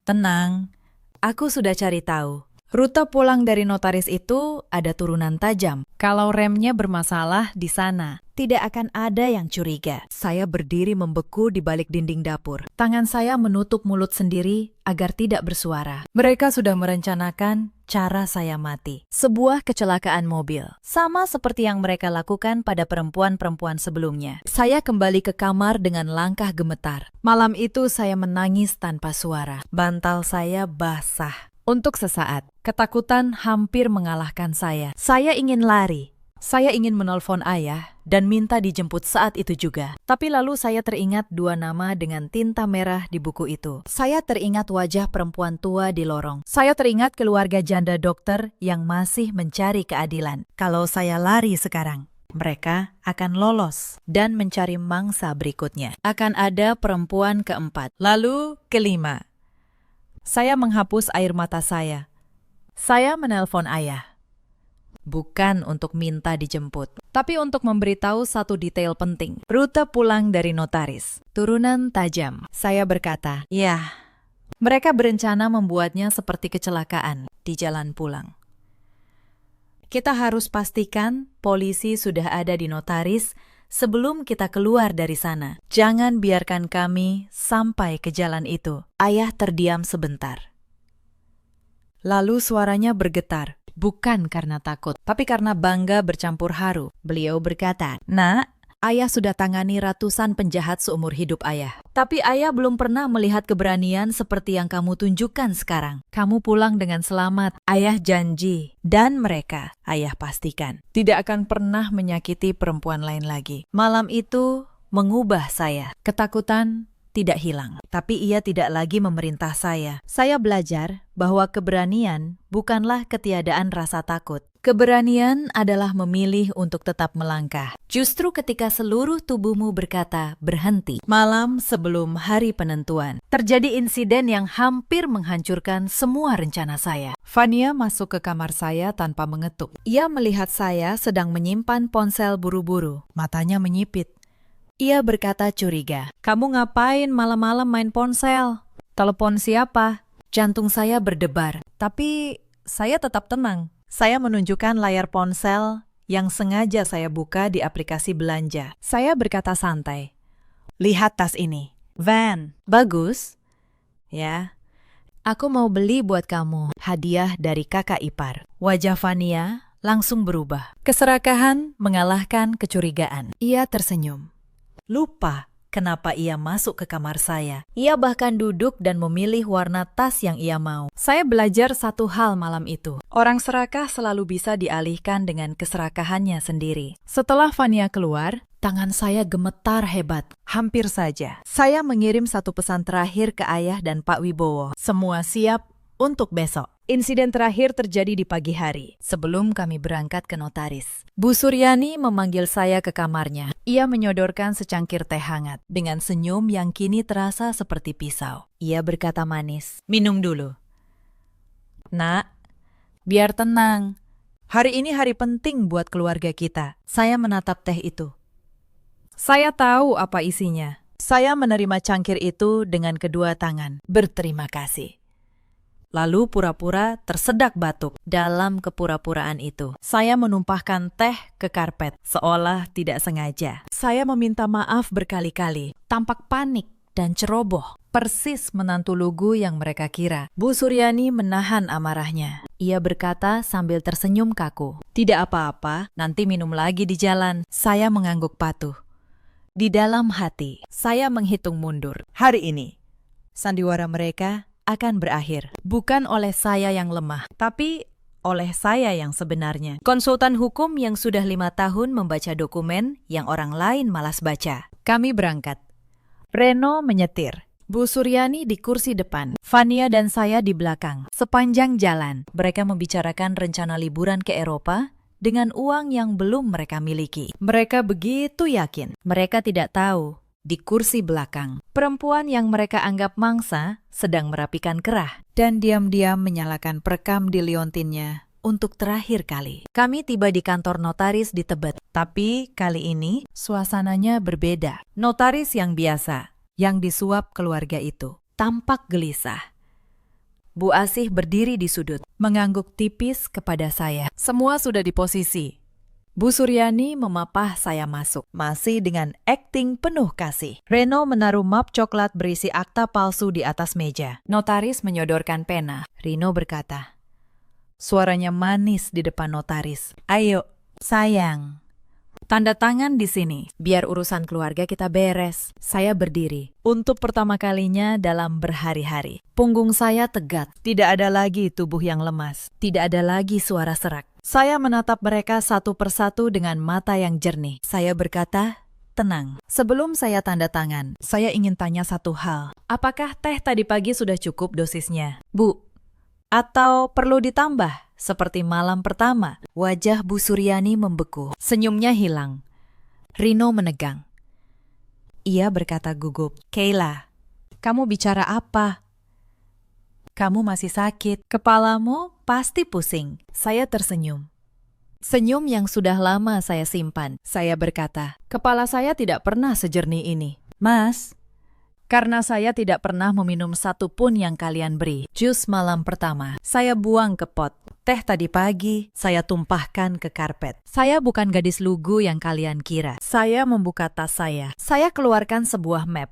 tenang, aku sudah cari tahu. Rute pulang dari notaris itu ada turunan tajam. Kalau remnya bermasalah di sana, tidak akan ada yang curiga." Saya berdiri membeku di balik dinding dapur. Tangan saya menutup mulut sendiri agar tidak bersuara. Mereka sudah merencanakan cara saya mati. Sebuah kecelakaan mobil. Sama seperti yang mereka lakukan pada perempuan-perempuan sebelumnya. Saya kembali ke kamar dengan langkah gemetar. Malam itu saya menangis tanpa suara. Bantal saya basah. Untuk sesaat, ketakutan hampir mengalahkan saya. Saya ingin lari, Saya ingin menelpon ayah dan minta dijemput saat itu juga. Tapi lalu saya teringat dua nama dengan tinta merah di buku itu. Saya teringat wajah perempuan tua di lorong. Saya teringat keluarga janda dokter yang masih mencari keadilan. Kalau saya lari sekarang, mereka akan lolos dan mencari mangsa berikutnya. Akan ada perempuan keempat. Lalu kelima. Saya menghapus air mata saya. Saya menelpon ayah. Bukan untuk minta dijemput, tapi untuk memberitahu satu detail penting. Rute pulang dari notaris. Turunan tajam. Saya berkata, ya, mereka berencana membuatnya seperti kecelakaan di jalan pulang. Kita harus pastikan polisi sudah ada di notaris sebelum kita keluar dari sana. Jangan biarkan kami sampai ke jalan itu. Ayah terdiam sebentar. Lalu suaranya bergetar. Bukan karena takut, tapi karena bangga bercampur haru. Beliau berkata, "Nak, ayah sudah tangani ratusan penjahat seumur hidup ayah. Tapi ayah belum pernah melihat keberanian seperti yang kamu tunjukkan sekarang. Kamu pulang dengan selamat. Ayah janji. Dan mereka, ayah pastikan, tidak akan pernah menyakiti perempuan lain lagi." Malam itu mengubah saya. Ketakutan tidak hilang, tapi ia tidak lagi memerintah saya. Saya belajar bahwa keberanian bukanlah ketiadaan rasa takut. Keberanian adalah memilih untuk tetap melangkah. Justru ketika seluruh tubuhmu berkata berhenti. Malam sebelum hari penentuan, terjadi insiden yang hampir menghancurkan semua rencana saya. Fania masuk ke kamar saya tanpa mengetuk. Ia melihat saya sedang menyimpan ponsel buru-buru. Matanya menyipit. Ia berkata curiga, "Kamu ngapain malam-malam main ponsel? Telepon siapa?" Jantung saya berdebar, tapi saya tetap tenang. Saya menunjukkan layar ponsel yang sengaja saya buka di aplikasi belanja. Saya berkata santai, "Lihat tas ini. Van, bagus. Ya, aku mau beli buat kamu. Hadiah dari kakak ipar." Wajah Fania langsung berubah. Keserakahan mengalahkan kecurigaan. Ia tersenyum. Lupa kenapa ia masuk ke kamar saya. Ia bahkan duduk dan memilih warna tas yang ia mau. Saya belajar satu hal malam itu. Orang serakah selalu bisa dialihkan dengan keserakahannya sendiri. Setelah Fania keluar, tangan saya gemetar hebat. Hampir saja. Saya mengirim satu pesan terakhir ke ayah dan Pak Wibowo. Semua siap untuk besok. Insiden terakhir terjadi di pagi hari, sebelum kami berangkat ke notaris. Bu Suryani memanggil saya ke kamarnya. Ia menyodorkan secangkir teh hangat, dengan senyum yang kini terasa seperti pisau. Ia berkata manis, "Minum dulu." "Nak, biar tenang. Hari ini hari penting buat keluarga kita." Saya menatap teh itu. Saya tahu apa isinya. Saya menerima cangkir itu dengan kedua tangan. Berterima kasih. Lalu pura-pura tersedak batuk. Dalam kepura-puraan itu, saya menumpahkan teh ke karpet, seolah tidak sengaja. Saya meminta maaf berkali-kali, tampak panik dan ceroboh. Persis menantu lugu yang mereka kira. Bu Suryani menahan amarahnya. Ia berkata sambil tersenyum kaku, "Tidak apa-apa, nanti minum lagi di jalan." Saya mengangguk patuh. Di dalam hati, saya menghitung mundur. Hari ini, sandiwara mereka akan berakhir. Bukan oleh saya yang lemah, tapi oleh saya yang sebenarnya. Konsultan hukum yang sudah 5 tahun membaca dokumen yang orang lain malas baca. Kami berangkat. Reno menyetir. Bu Suryani di kursi depan. Fania dan saya di belakang. Sepanjang jalan, mereka membicarakan rencana liburan ke Eropa dengan uang yang belum mereka miliki. Mereka begitu yakin. Mereka tidak tahu. Di kursi belakang, perempuan yang mereka anggap mangsa sedang merapikan kerah dan diam-diam menyalakan perekam di liontinnya untuk terakhir kali. Kami tiba di kantor notaris di Tebet, tapi kali ini suasananya berbeda. Notaris yang biasa, yang disuap keluarga itu, tampak gelisah. Bu Asih berdiri di sudut, mengangguk tipis kepada saya. Semua sudah di posisi. Bu Suryani memapah saya masuk, masih dengan akting penuh kasih. Reno menaruh map coklat berisi akta palsu di atas meja. Notaris menyodorkan pena. Rino berkata, suaranya manis di depan notaris, "Ayo, sayang. Tanda tangan di sini, biar urusan keluarga kita beres." Saya berdiri. Untuk pertama kalinya dalam berhari-hari. Punggung saya tegak. Tidak ada lagi tubuh yang lemas. Tidak ada lagi suara serak. Saya menatap mereka satu persatu dengan mata yang jernih. Saya berkata, tenang. Sebelum saya tanda tangan, saya ingin tanya satu hal. Apakah teh tadi pagi sudah cukup dosisnya? Bu, atau perlu ditambah seperti malam pertama? Wajah Bu Suryani membeku. Senyumnya hilang. Rino menegang. Ia berkata gugup, Kayla, kamu bicara apa? Kamu masih sakit. Kepalamu pasti pusing. Saya tersenyum. Senyum yang sudah lama saya simpan. Saya berkata, kepala saya tidak pernah sejernih ini. Mas, karena saya tidak pernah meminum satu pun yang kalian beri. Jus malam pertama, saya buang ke pot. Teh tadi pagi, saya tumpahkan ke karpet. Saya bukan gadis lugu yang kalian kira. Saya membuka tas saya. Saya keluarkan sebuah map.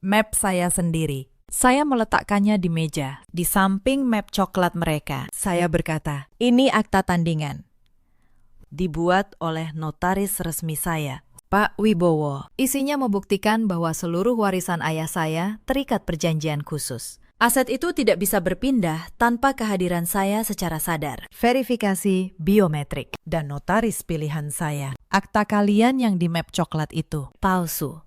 Map saya sendiri. Saya meletakkannya di meja, di samping map coklat mereka. Saya berkata, ini akta tandingan. Dibuat oleh notaris resmi saya, Pak Wibowo. Isinya membuktikan bahwa seluruh warisan ayah saya terikat perjanjian khusus. Aset itu tidak bisa berpindah tanpa kehadiran saya secara sadar. Verifikasi biometrik dan notaris pilihan saya. Akta kalian yang di map coklat itu palsu.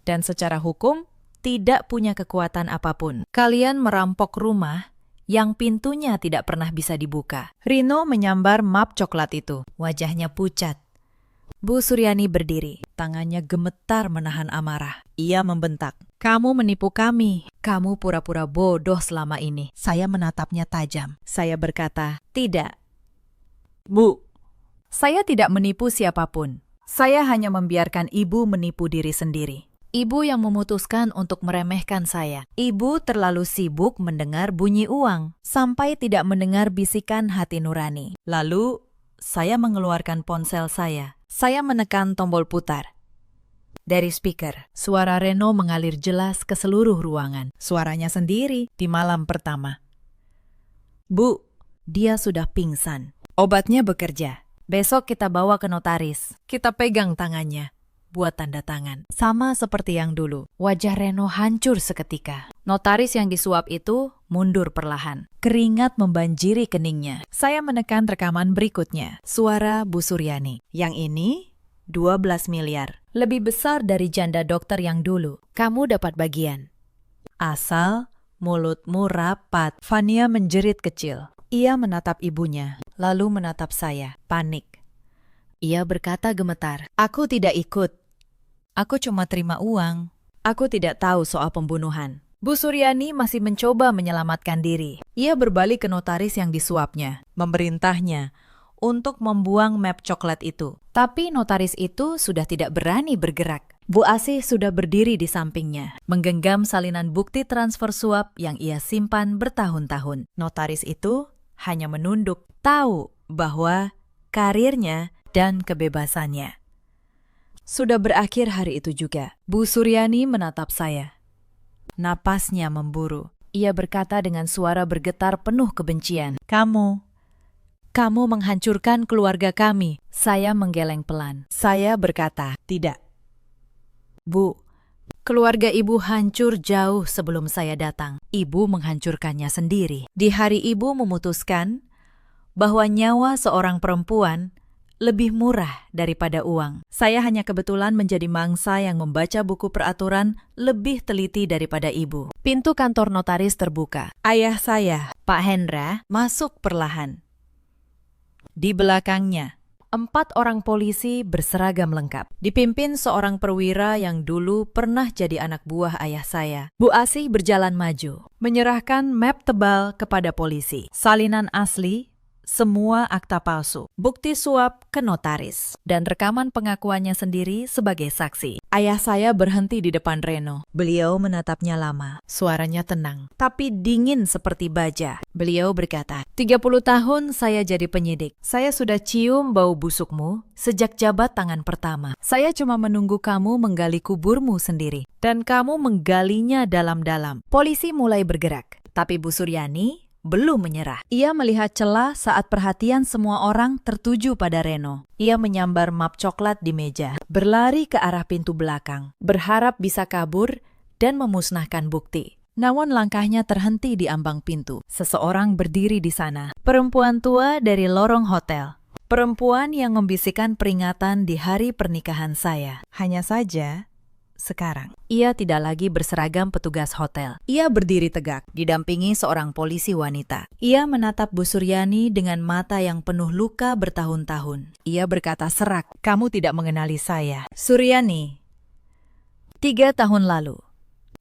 Dan secara hukum tidak punya kekuatan apapun. Kalian merampok rumah yang pintunya tidak pernah bisa dibuka. Rino menyambar map coklat itu. Wajahnya pucat. Bu Suryani berdiri. Tangannya gemetar menahan amarah. Ia membentak. Kamu menipu kami. Kamu pura-pura bodoh selama ini. Saya menatapnya tajam. Saya berkata, tidak. Bu, saya tidak menipu siapapun. Saya hanya membiarkan ibu menipu diri sendiri. Ibu yang memutuskan untuk meremehkan saya. Ibu terlalu sibuk mendengar bunyi uang, sampai tidak mendengar bisikan hati nurani. Lalu, saya mengeluarkan ponsel saya. Saya menekan tombol putar. Dari speaker, suara Reno mengalir jelas ke seluruh ruangan. Suaranya sendiri di malam pertama. Bu, dia sudah pingsan. Obatnya bekerja. Besok kita bawa ke notaris. Kita pegang tangannya. Buat tanda tangan. Sama seperti yang dulu. Wajah Reno hancur seketika. Notaris yang disuap itu mundur perlahan. Keringat membanjiri keningnya. Saya menekan rekaman berikutnya. Suara Bu Suryani. Yang ini 12 miliar. Lebih besar dari janda dokter yang dulu. Kamu dapat bagian. Asal mulutmu rapat. Fania menjerit kecil. Ia menatap ibunya, lalu menatap saya. Panik. Ia berkata gemetar. Aku tidak ikut. Aku cuma terima uang. Aku tidak tahu soal pembunuhan. Bu Suryani masih mencoba menyelamatkan diri. Ia berbalik ke notaris yang disuapnya, memerintahnya untuk membuang map coklat itu. Tapi notaris itu sudah tidak berani bergerak. Bu Asih sudah berdiri di sampingnya, menggenggam salinan bukti transfer suap yang ia simpan bertahun-tahun. Notaris itu hanya menunduk, tahu bahwa karirnya dan kebebasannya sudah berakhir hari itu juga. Bu Suryani menatap saya. Napasnya memburu. Ia berkata dengan suara bergetar penuh kebencian. Kamu menghancurkan keluarga kami. Saya menggeleng pelan. Saya berkata, tidak. Bu, keluarga ibu hancur jauh sebelum saya datang. Ibu menghancurkannya sendiri. Di hari ibu memutuskan bahwa nyawa seorang perempuan lebih murah daripada uang. Saya hanya kebetulan menjadi mangsa yang membaca buku peraturan lebih teliti daripada ibu. Pintu kantor notaris terbuka. Ayah saya, Pak Hendra, masuk perlahan. Di belakangnya, 4 orang polisi berseragam lengkap. Dipimpin seorang perwira yang dulu pernah jadi anak buah ayah saya. Bu Asih berjalan maju, menyerahkan map tebal kepada polisi. Salinan asli, semua akta palsu, bukti suap ke notaris, dan rekaman pengakuannya sendiri sebagai saksi. Ayah saya berhenti di depan Reno. Beliau menatapnya lama. Suaranya tenang, tapi dingin seperti baja. Beliau berkata, 30 tahun saya jadi penyidik. Saya sudah cium bau busukmu sejak jabat tangan pertama. Saya cuma menunggu kamu menggali kuburmu sendiri. Dan kamu menggalinya dalam-dalam. Polisi mulai bergerak, tapi Bu Suryani belum menyerah. Ia melihat celah saat perhatian semua orang tertuju pada Reno. Ia menyambar map coklat di meja, berlari ke arah pintu belakang, berharap bisa kabur dan memusnahkan bukti. Namun langkahnya terhenti di ambang pintu. Seseorang berdiri di sana. Perempuan tua dari lorong hotel. Perempuan yang membisikkan peringatan di hari pernikahan saya. Hanya saja, sekarang, ia tidak lagi berseragam petugas hotel. Ia berdiri tegak, didampingi seorang polisi wanita. Ia menatap Bu Suryani dengan mata yang penuh luka bertahun-tahun. Ia berkata serak, "Kamu tidak mengenali saya." "Suryani, 3 tahun lalu,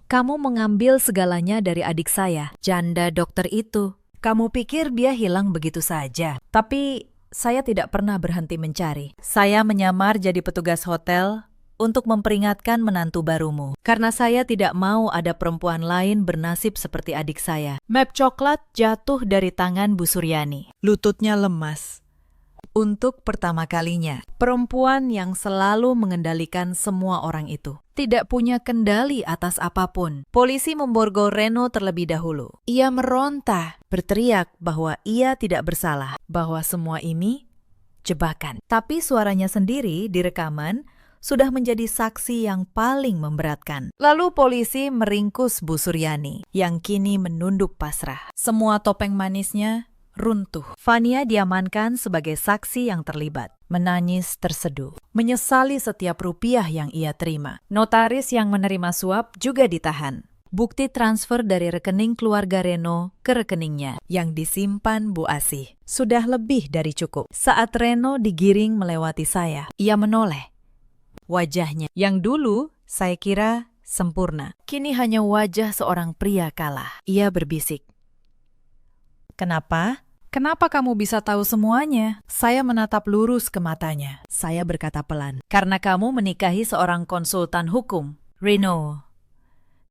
kamu mengambil segalanya dari adik saya, janda dokter itu. Kamu pikir dia hilang begitu saja. Tapi saya tidak pernah berhenti mencari. Saya menyamar jadi petugas hotel untuk memperingatkan menantu barumu. Karena saya tidak mau ada perempuan lain bernasib seperti adik saya." Map coklat jatuh dari tangan Bu Suryani. Lututnya lemas. Untuk pertama kalinya, perempuan yang selalu mengendalikan semua orang itu tidak punya kendali atas apapun. Polisi memborgol Reno terlebih dahulu. Ia meronta, berteriak bahwa ia tidak bersalah, bahwa semua ini jebakan. Tapi suaranya sendiri di rekaman sudah menjadi saksi yang paling memberatkan. Lalu polisi meringkus Bu Suryani, yang kini menunduk pasrah. Semua topeng manisnya runtuh. Fania diamankan sebagai saksi yang terlibat. Menangis terseduh. Menyesali setiap rupiah yang ia terima. Notaris yang menerima suap juga ditahan. Bukti transfer dari rekening keluarga Reno ke rekeningnya yang disimpan Bu Asih sudah lebih dari cukup. Saat Reno digiring melewati saya, ia menoleh. Wajahnya yang dulu saya kira sempurna, kini hanya wajah seorang pria kalah. Ia berbisik, "Kenapa? Kenapa kamu bisa tahu semuanya?" Saya menatap lurus ke matanya. Saya berkata pelan, "Karena kamu menikahi seorang konsultan hukum, Reno,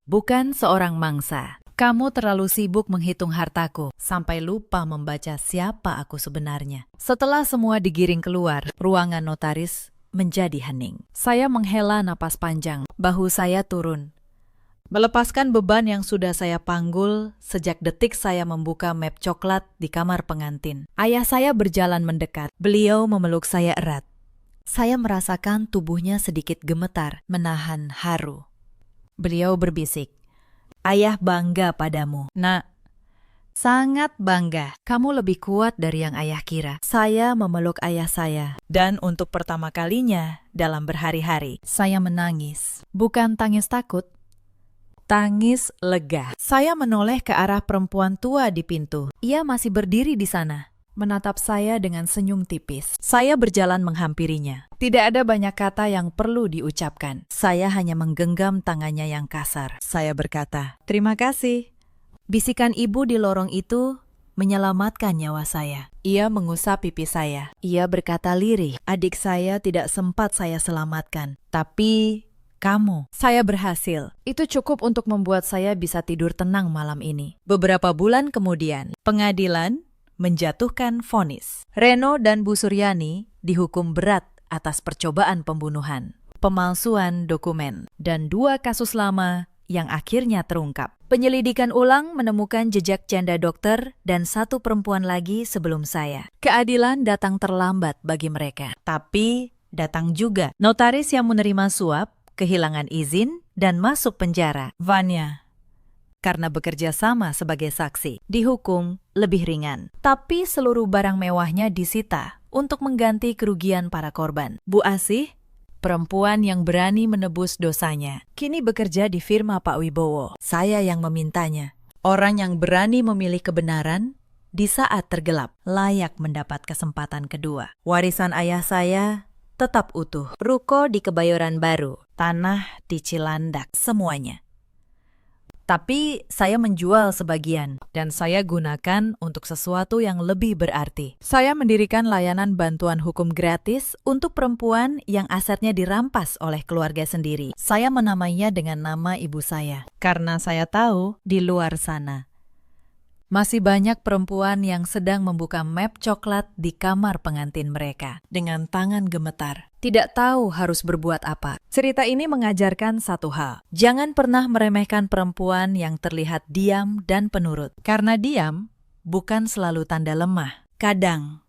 bukan seorang mangsa. Kamu terlalu sibuk menghitung hartaku, sampai lupa membaca siapa aku sebenarnya." Setelah semua digiring keluar, ruangan notaris menjadi hening. Saya menghela napas panjang, bahu saya turun. Melepaskan beban yang sudah saya panggul sejak detik saya membuka map coklat di kamar pengantin. Ayah saya berjalan mendekat. Beliau memeluk saya erat. Saya merasakan tubuhnya sedikit gemetar, menahan haru. Beliau berbisik, "Ayah bangga padamu, Nak. Sangat bangga. Kamu lebih kuat dari yang ayah kira." Saya memeluk ayah saya. Dan untuk pertama kalinya dalam berhari-hari, saya menangis. Bukan tangis takut, tangis lega. Saya menoleh ke arah perempuan tua di pintu. Ia masih berdiri di sana, menatap saya dengan senyum tipis. Saya berjalan menghampirinya. Tidak ada banyak kata yang perlu diucapkan. Saya hanya menggenggam tangannya yang kasar. Saya berkata, "Terima kasih." Bisikan ibu di lorong itu menyelamatkan nyawa saya. Ia mengusap pipi saya. Ia berkata lirih, "Adik saya tidak sempat saya selamatkan. Tapi kamu, saya berhasil. Itu cukup untuk membuat saya bisa tidur tenang malam ini." Beberapa bulan kemudian, pengadilan menjatuhkan vonis. Reno dan Bu Suryani dihukum berat atas percobaan pembunuhan, pemalsuan dokumen, dan 2 kasus lama yang akhirnya terungkap. Penyelidikan ulang menemukan jejak janda dokter dan 1 perempuan lagi sebelum saya. Keadilan datang terlambat bagi mereka. Tapi datang juga. Notaris yang menerima suap kehilangan izin dan masuk penjara. Vanya, karena bekerja sama sebagai saksi, dihukum lebih ringan. Tapi seluruh barang mewahnya disita untuk mengganti kerugian para korban. Bu Asih, perempuan yang berani menebus dosanya, kini bekerja di firma Pak Wibowo. Saya yang memintanya. Orang yang berani memilih kebenaran di saat tergelap layak mendapat kesempatan kedua. Warisan ayah saya tetap utuh. Ruko di Kebayoran Baru, tanah di Cilandak, semuanya. Tapi saya menjual sebagian, dan saya gunakan untuk sesuatu yang lebih berarti. Saya mendirikan layanan bantuan hukum gratis untuk perempuan yang asetnya dirampas oleh keluarga sendiri. Saya menamainya dengan nama ibu saya, karena saya tahu di luar sana masih banyak perempuan yang sedang membuka map coklat di kamar pengantin mereka dengan tangan gemetar, tidak tahu harus berbuat apa. Cerita ini mengajarkan satu hal. Jangan pernah meremehkan perempuan yang terlihat diam dan penurut. Karena diam bukan selalu tanda lemah. Kadang,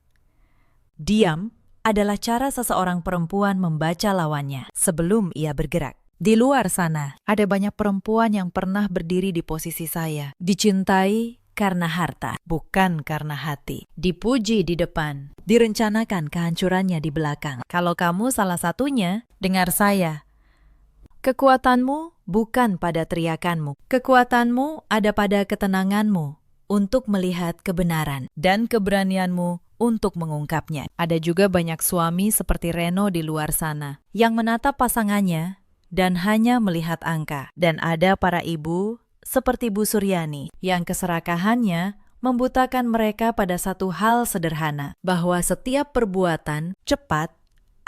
diam adalah cara seseorang perempuan membaca lawannya sebelum ia bergerak. Di luar sana, ada banyak perempuan yang pernah berdiri di posisi saya, dicintai karena harta, bukan karena hati. Dipuji di depan, direncanakan kehancurannya di belakang. Kalau kamu salah satunya, dengar saya. Kekuatanmu bukan pada teriakanmu. Kekuatanmu ada pada ketenanganmu untuk melihat kebenaran dan keberanianmu untuk mengungkapnya. Ada juga banyak suami seperti Reno di luar sana yang menatap pasangannya dan hanya melihat angka. Dan ada para ibu seperti Bu Suryani yang keserakahannya membutakan mereka pada satu hal sederhana, bahwa setiap perbuatan cepat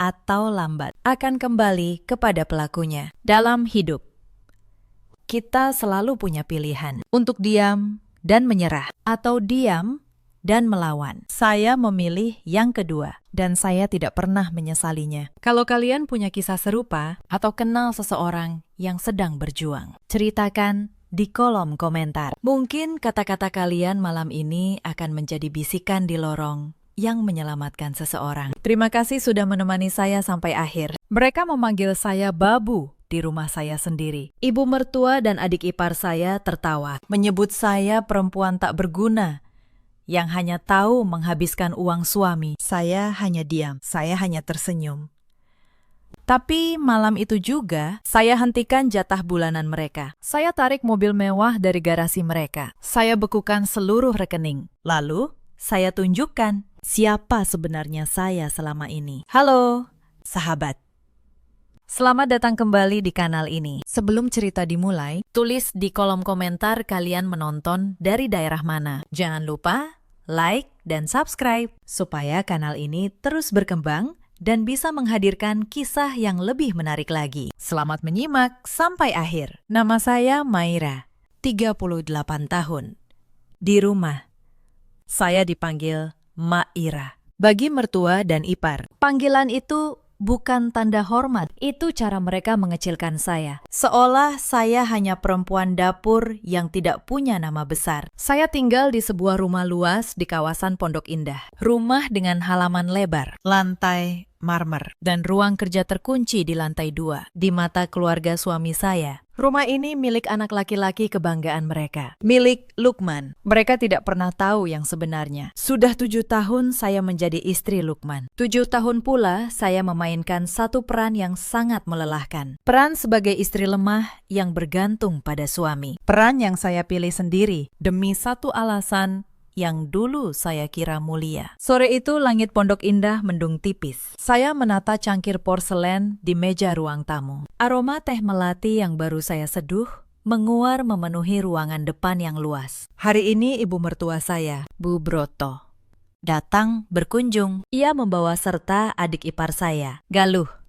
atau lambat akan kembali kepada pelakunya. Dalam hidup, kita selalu punya pilihan untuk diam dan menyerah atau diam dan melawan. Saya memilih yang kedua, dan saya tidak pernah menyesalinya. Kalau kalian punya kisah serupa atau kenal seseorang yang sedang berjuang, ceritakan di kolom komentar. Mungkin kata-kata kalian malam ini akan menjadi bisikan di lorong yang menyelamatkan seseorang. Terima kasih sudah menemani saya sampai akhir. Mereka memanggil saya Babu di rumah saya sendiri. Ibu mertua dan adik ipar saya tertawa, menyebut saya perempuan tak berguna yang hanya tahu menghabiskan uang suami. Saya hanya diam, saya hanya tersenyum. Tapi malam itu juga, saya hentikan jatah bulanan mereka. Saya tarik mobil mewah dari garasi mereka. Saya bekukan seluruh rekening. Lalu, saya tunjukkan siapa sebenarnya saya selama ini. Halo, sahabat. Selamat datang kembali di kanal ini. Sebelum cerita dimulai, tulis di kolom komentar kalian menonton dari daerah mana. Jangan lupa like dan subscribe supaya kanal ini terus berkembang dan bisa menghadirkan kisah yang lebih menarik lagi. Selamat menyimak sampai akhir. Nama saya Maira, 38 tahun. Di rumah, saya dipanggil Maira. Bagi mertua dan ipar, panggilan itu bukan tanda hormat, itu cara mereka mengecilkan saya. Seolah saya hanya perempuan dapur yang tidak punya nama besar. Saya tinggal di sebuah rumah luas di kawasan Pondok Indah. Rumah dengan halaman lebar, lantai marmer, dan ruang kerja terkunci di lantai 2. Di mata keluarga suami saya, rumah ini milik anak laki-laki kebanggaan mereka, milik Lukman. Mereka tidak pernah tahu yang sebenarnya. Sudah 7 tahun saya menjadi istri Lukman. 7 tahun pula saya memainkan satu peran yang sangat melelahkan. Peran sebagai istri lemah yang bergantung pada suami. Peran yang saya pilih sendiri demi satu alasan yang dulu saya kira mulia. Sore itu langit Pondok Indah mendung tipis. Saya menata cangkir porselen di meja ruang tamu. Aroma teh melati yang baru saya seduh menguar memenuhi ruangan depan yang luas. Hari ini ibu mertua saya, Bu Broto, datang berkunjung. Ia membawa serta adik ipar saya, Galuh.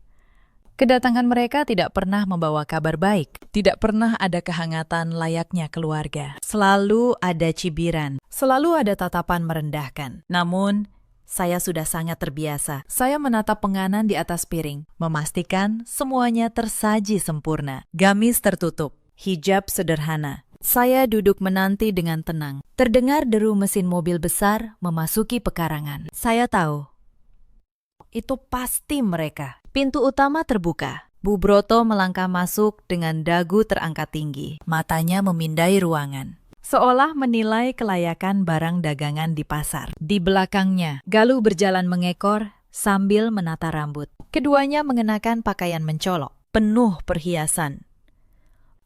Kedatangan mereka tidak pernah membawa kabar baik. Tidak pernah ada kehangatan layaknya keluarga. Selalu ada cibiran. Selalu ada tatapan merendahkan. Namun, saya sudah sangat terbiasa. Saya menatap penganan di atas piring, memastikan semuanya tersaji sempurna. Gamis tertutup, hijab sederhana. Saya duduk menanti dengan tenang. Terdengar deru mesin mobil besar memasuki pekarangan. Saya tahu, itu pasti mereka. Pintu utama terbuka. Bu Broto melangkah masuk dengan dagu terangkat tinggi. Matanya memindai ruangan, seolah menilai kelayakan barang dagangan di pasar. Di belakangnya, Galuh berjalan mengekor sambil menata rambut. Keduanya mengenakan pakaian mencolok, penuh perhiasan.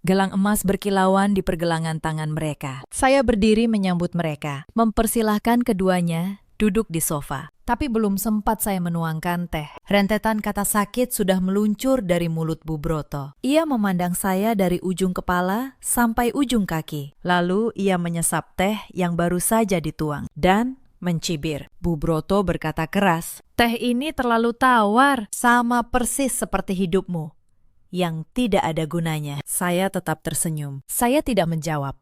Gelang emas berkilauan di pergelangan tangan mereka. Saya berdiri menyambut mereka, mempersilahkan keduanya duduk di sofa. Tapi belum sempat saya menuangkan teh, rentetan kata sakit sudah meluncur dari mulut Bu Broto. Ia memandang saya dari ujung kepala sampai ujung kaki. Lalu ia menyesap teh yang baru saja dituang dan mencibir. Bu Broto berkata keras, "Teh ini terlalu tawar, sama persis seperti hidupmu yang tidak ada gunanya." Saya tetap tersenyum. Saya tidak menjawab.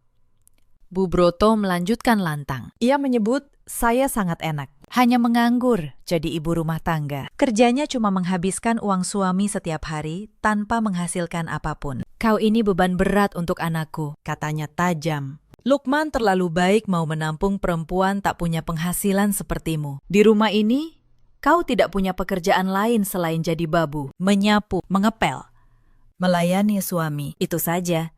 Bu Broto melanjutkan lantang. Ia menyebut saya sangat enak. Hanya menganggur jadi ibu rumah tangga. Kerjanya cuma menghabiskan uang suami setiap hari tanpa menghasilkan apapun. "Kau ini beban berat untuk anakku," katanya tajam. "Lukman terlalu baik mau menampung perempuan tak punya penghasilan sepertimu. Di rumah ini, kau tidak punya pekerjaan lain selain jadi babu, menyapu, mengepel, melayani suami. Itu saja."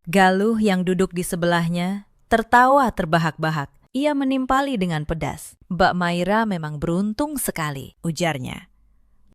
Galuh yang duduk di sebelahnya tertawa terbahak-bahak. Ia menimpali dengan pedas. Mbak Maira memang beruntung sekali, ujarnya.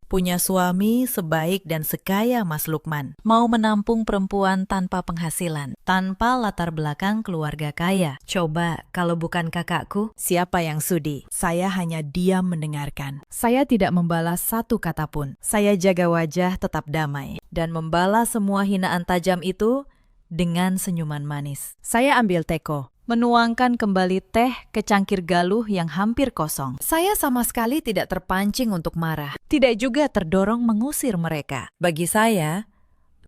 Punya suami sebaik dan sekaya Mas Lukman. Mau menampung perempuan tanpa penghasilan, tanpa latar belakang keluarga kaya. Coba kalau bukan kakakku, siapa yang sudi? Saya hanya diam mendengarkan. Saya tidak membalas satu kata pun. Saya jaga wajah tetap damai dan membalas semua hinaan tajam itu dengan senyuman manis. Saya ambil teko, menuangkan kembali teh ke cangkir galuh yang hampir kosong. Saya sama sekali tidak terpancing untuk marah, tidak juga terdorong mengusir mereka. Bagi saya,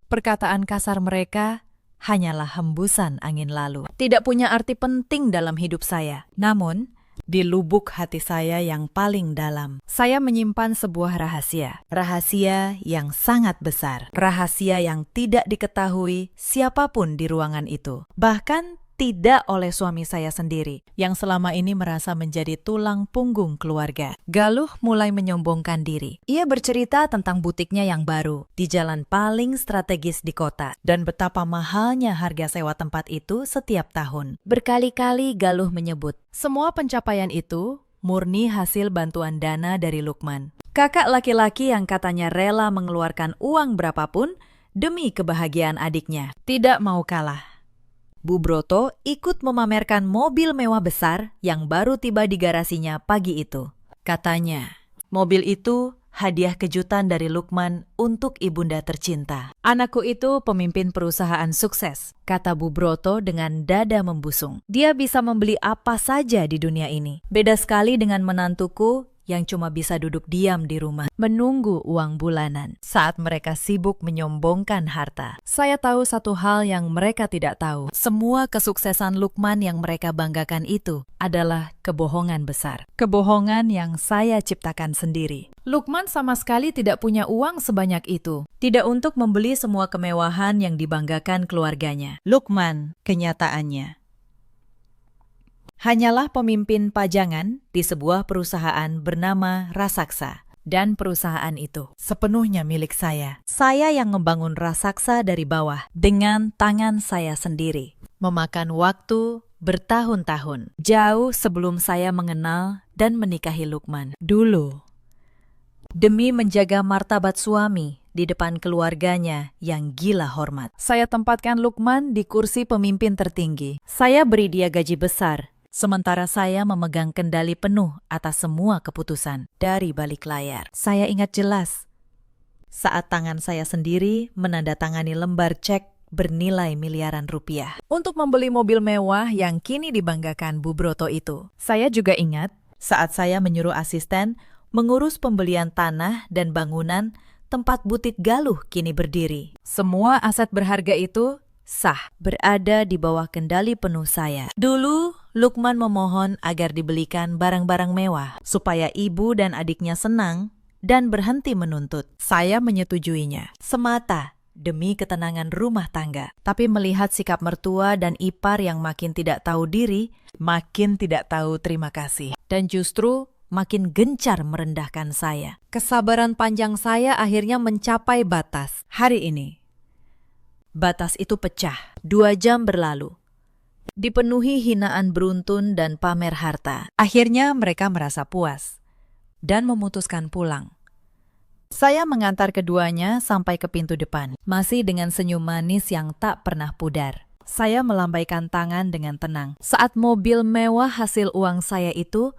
perkataan kasar mereka hanyalah hembusan angin lalu. Tidak punya arti penting dalam hidup saya. Namun, di lubuk hati saya yang paling dalam, saya menyimpan sebuah rahasia. Rahasia yang sangat besar. Rahasia yang tidak diketahui siapapun di ruangan itu. Bahkan tidak oleh suami saya sendiri, yang selama ini merasa menjadi tulang punggung keluarga. Galuh mulai menyombongkan diri. Ia bercerita tentang butiknya yang baru, di jalan paling strategis di kota, dan betapa mahalnya harga sewa tempat itu setiap tahun. Berkali-kali Galuh menyebut, semua pencapaian itu murni hasil bantuan dana dari Lukman. Kakak laki-laki yang katanya rela mengeluarkan uang berapapun demi kebahagiaan adiknya. Tidak mau kalah, Bu Broto ikut memamerkan mobil mewah besar yang baru tiba di garasinya pagi itu. Katanya, mobil itu hadiah kejutan dari Lukman untuk ibunda tercinta. Anakku itu pemimpin perusahaan sukses, kata Bu Broto dengan dada membusung. Dia bisa membeli apa saja di dunia ini. Beda sekali dengan menantuku yang cuma bisa duduk diam di rumah, menunggu uang bulanan saat mereka sibuk menyombongkan harta. Saya tahu satu hal yang mereka tidak tahu. Semua kesuksesan Lukman yang mereka banggakan itu adalah kebohongan besar. Kebohongan yang saya ciptakan sendiri. Lukman sama sekali tidak punya uang sebanyak itu. Tidak untuk membeli semua kemewahan yang dibanggakan keluarganya. Lukman, kenyataannya, hanyalah pemimpin pajangan di sebuah perusahaan bernama Rasaksa. Dan perusahaan itu sepenuhnya milik saya. Saya yang membangun Rasaksa dari bawah dengan tangan saya sendiri. Memakan waktu bertahun-tahun, jauh sebelum saya mengenal dan menikahi Lukman. Dulu, demi menjaga martabat suami di depan keluarganya yang gila hormat, saya tempatkan Lukman di kursi pemimpin tertinggi. Saya beri dia gaji besar, sementara saya memegang kendali penuh atas semua keputusan dari balik layar. Saya ingat jelas saat tangan saya sendiri menandatangani lembar cek bernilai miliaran rupiah untuk membeli mobil mewah yang kini dibanggakan Bu Broto itu. Saya juga ingat saat saya menyuruh asisten mengurus pembelian tanah dan bangunan tempat butik Galuh kini berdiri. Semua aset berharga itu sah, berada di bawah kendali penuh saya. Dulu, Lukman memohon agar dibelikan barang-barang mewah, supaya ibu dan adiknya senang dan berhenti menuntut. Saya menyetujuinya, semata demi ketenangan rumah tangga. Tapi melihat sikap mertua dan ipar yang makin tidak tahu diri, makin tidak tahu terima kasih. Dan justru makin gencar merendahkan saya. Kesabaran panjang saya akhirnya mencapai batas. Hari ini, batas itu pecah. 2 jam berlalu, dipenuhi hinaan beruntun dan pamer harta. Akhirnya mereka merasa puas dan memutuskan pulang. Saya mengantar keduanya sampai ke pintu depan, masih dengan senyum manis yang tak pernah pudar. Saya melambaikan tangan dengan tenang saat mobil mewah hasil uang saya itu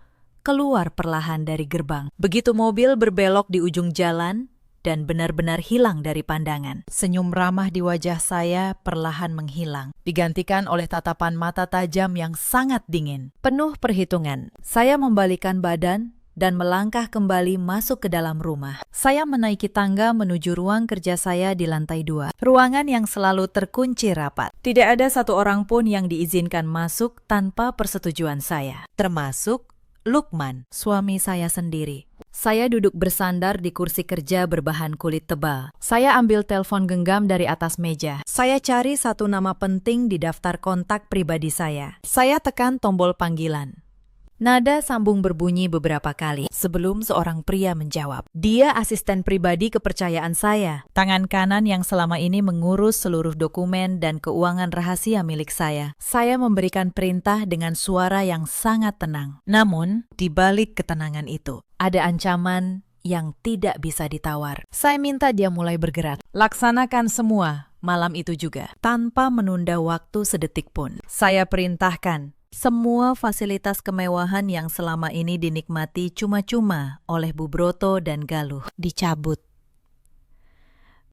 keluar perlahan dari gerbang. Begitu mobil berbelok di ujung jalan dan benar-benar hilang dari pandangan, senyum ramah di wajah saya perlahan menghilang, digantikan oleh tatapan mata tajam yang sangat dingin. Penuh perhitungan, saya membalikan badan dan melangkah kembali masuk ke dalam rumah. Saya menaiki tangga menuju ruang kerja saya di lantai 2. Ruangan yang selalu terkunci rapat. Tidak ada satu orang pun yang diizinkan masuk tanpa persetujuan saya, termasuk Lukman, suami saya sendiri. Saya duduk bersandar di kursi kerja berbahan kulit tebal. Saya ambil telepon genggam dari atas meja. Saya cari satu nama penting di daftar kontak pribadi saya. Saya tekan tombol panggilan. Nada sambung berbunyi beberapa kali sebelum seorang pria menjawab. Dia asisten pribadi kepercayaan saya. Tangan kanan yang selama ini mengurus seluruh dokumen dan keuangan rahasia milik saya. Saya memberikan perintah dengan suara yang sangat tenang. Namun, di balik ketenangan itu, ada ancaman yang tidak bisa ditawar. Saya minta dia mulai bergerak. Laksanakan semua malam itu juga, tanpa menunda waktu sedetik pun. Saya perintahkan semua fasilitas kemewahan yang selama ini dinikmati cuma-cuma oleh Bu Broto dan Galuh dicabut.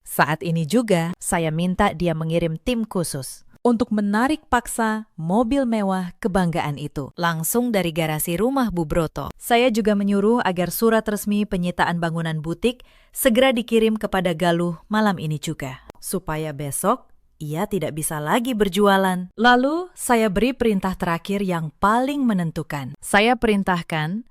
Saat ini juga, saya minta dia mengirim tim khusus untuk menarik paksa mobil mewah kebanggaan itu langsung dari garasi rumah Bu Broto. Saya juga menyuruh agar surat resmi penyitaan bangunan butik segera dikirim kepada Galuh malam ini juga, supaya besok ia tidak bisa lagi berjualan. Lalu, saya beri perintah terakhir yang paling menentukan. Saya perintahkan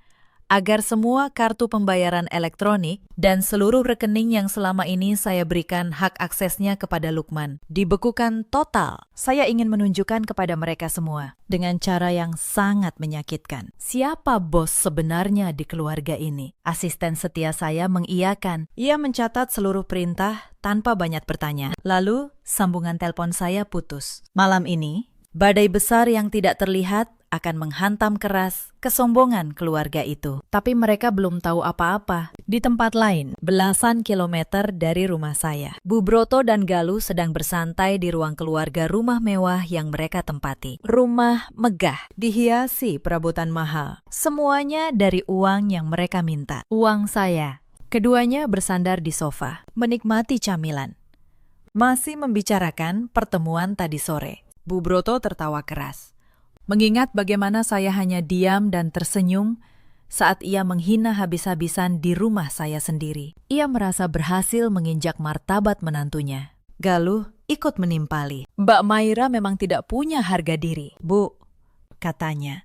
agar semua kartu pembayaran elektronik dan seluruh rekening yang selama ini saya berikan hak aksesnya kepada Lukman dibekukan total. Saya ingin menunjukkan kepada mereka semua dengan cara yang sangat menyakitkan siapa bos sebenarnya di keluarga ini. Asisten setia saya mengiyakan. Ia mencatat seluruh perintah tanpa banyak bertanya. Lalu, sambungan telepon saya putus. Malam ini, badai besar yang tidak terlihat akan menghantam keras kesombongan keluarga itu. Tapi mereka belum tahu apa-apa. Di tempat lain, belasan kilometer dari rumah saya, Bu Broto dan Galuh sedang bersantai di ruang keluarga rumah mewah yang mereka tempati. Rumah megah, dihiasi perabotan mahal. Semuanya dari uang yang mereka minta. Uang saya. Keduanya bersandar di sofa, menikmati camilan. Masih membicarakan pertemuan tadi sore. Bu Broto tertawa keras. Mengingat bagaimana saya hanya diam dan tersenyum saat ia menghina habis-habisan di rumah saya sendiri. Ia merasa berhasil menginjak martabat menantunya. Galuh ikut menimpali. Mbak Maira memang tidak punya harga diri, Bu, katanya.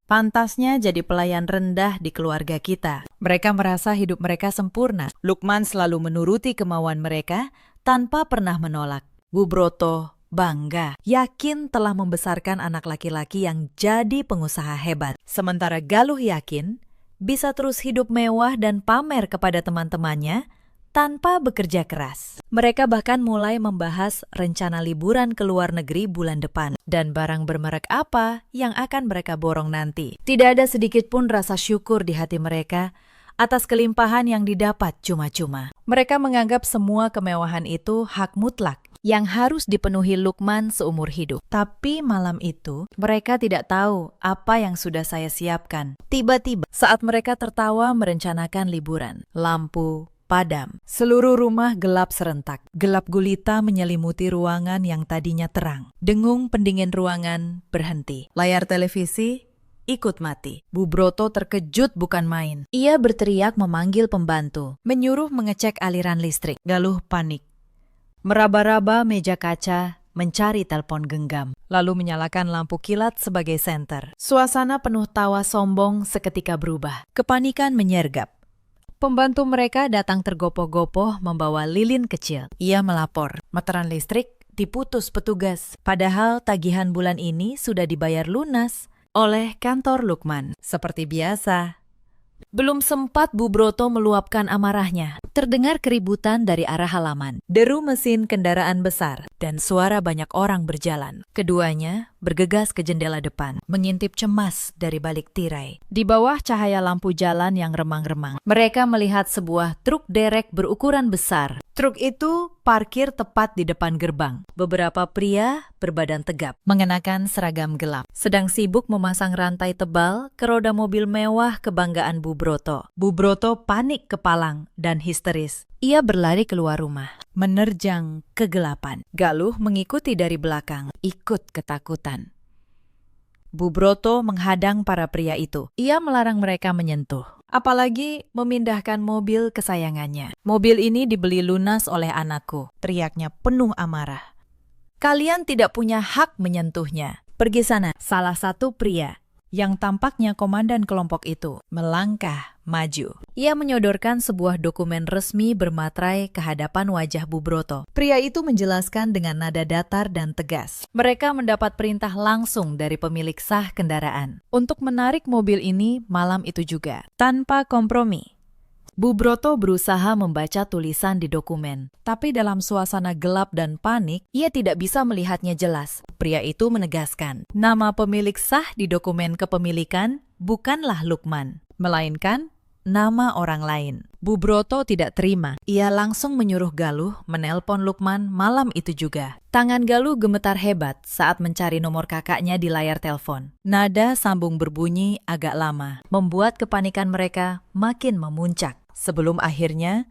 Pantasnya jadi pelayan rendah di keluarga kita. Mereka merasa hidup mereka sempurna. Lukman selalu menuruti kemauan mereka tanpa pernah menolak. Bu Broto bangga, yakin telah membesarkan anak laki-laki yang jadi pengusaha hebat. Sementara Galuh yakin bisa terus hidup mewah dan pamer kepada teman-temannya tanpa bekerja keras. Mereka bahkan mulai membahas rencana liburan ke luar negeri bulan depan dan barang bermerek apa yang akan mereka borong nanti. Tidak ada sedikit pun rasa syukur di hati mereka atas kelimpahan yang didapat cuma-cuma. Mereka menganggap semua kemewahan itu hak mutlak yang harus dipenuhi Lukman seumur hidup. Tapi malam itu, mereka tidak tahu apa yang sudah saya siapkan. Tiba-tiba, saat mereka tertawa merencanakan liburan, lampu padam. Seluruh rumah gelap serentak. Gelap gulita menyelimuti ruangan yang tadinya terang. Dengung pendingin ruangan berhenti. Layar televisi ikut mati. Bu Broto terkejut bukan main. Ia berteriak memanggil pembantu, menyuruh mengecek aliran listrik. Galuh panik. Meraba-raba meja kaca, mencari telepon genggam, lalu menyalakan lampu kilat sebagai senter. Suasana penuh tawa sombong seketika berubah. Kepanikan menyergap. Pembantu mereka datang tergopoh-gopoh membawa lilin kecil. Ia melapor, meteran listrik diputus petugas. Padahal tagihan bulan ini sudah dibayar lunas oleh kantor Lukman. Seperti biasa, belum sempat Bu Broto meluapkan amarahnya. Terdengar keributan dari arah halaman, deru mesin kendaraan besar, dan suara banyak orang berjalan. Keduanya bergegas ke jendela depan, mengintip cemas dari balik tirai. Di bawah cahaya lampu jalan yang remang-remang, mereka melihat sebuah truk derek berukuran besar. Truk itu parkir tepat di depan gerbang. Beberapa pria berbadan tegap, mengenakan seragam gelap, sedang sibuk memasang rantai tebal ke roda mobil mewah kebanggaan Bu Broto. Bu Broto panik kepalang dan histeris. Ia berlari keluar rumah, menerjang kegelapan. Galuh mengikuti dari belakang, ikut ketakutan. Bu Broto menghadang para pria itu. Ia melarang mereka menyentuh, apalagi memindahkan mobil kesayangannya. Mobil ini dibeli lunas oleh anakku, teriaknya penuh amarah. Kalian tidak punya hak menyentuhnya. Pergi sana. Salah satu pria yang tampaknya komandan kelompok itu melangkah maju. Ia menyodorkan sebuah dokumen resmi bermaterai ke hadapan wajah Bu Broto. Pria itu menjelaskan dengan nada datar dan tegas. Mereka mendapat perintah langsung dari pemilik sah kendaraan untuk menarik mobil ini malam itu juga, tanpa kompromi. Bu Broto berusaha membaca tulisan di dokumen, tapi dalam suasana gelap dan panik, ia tidak bisa melihatnya jelas. Pria itu menegaskan, nama pemilik sah di dokumen kepemilikan bukanlah Lukman, melainkan nama orang lain. Bu Broto tidak terima. Ia langsung menyuruh Galuh menelpon Lukman malam itu juga. Tangan Galuh gemetar hebat saat mencari nomor kakaknya di layar telepon. Nada sambung berbunyi agak lama, membuat kepanikan mereka makin memuncak. Sebelum akhirnya,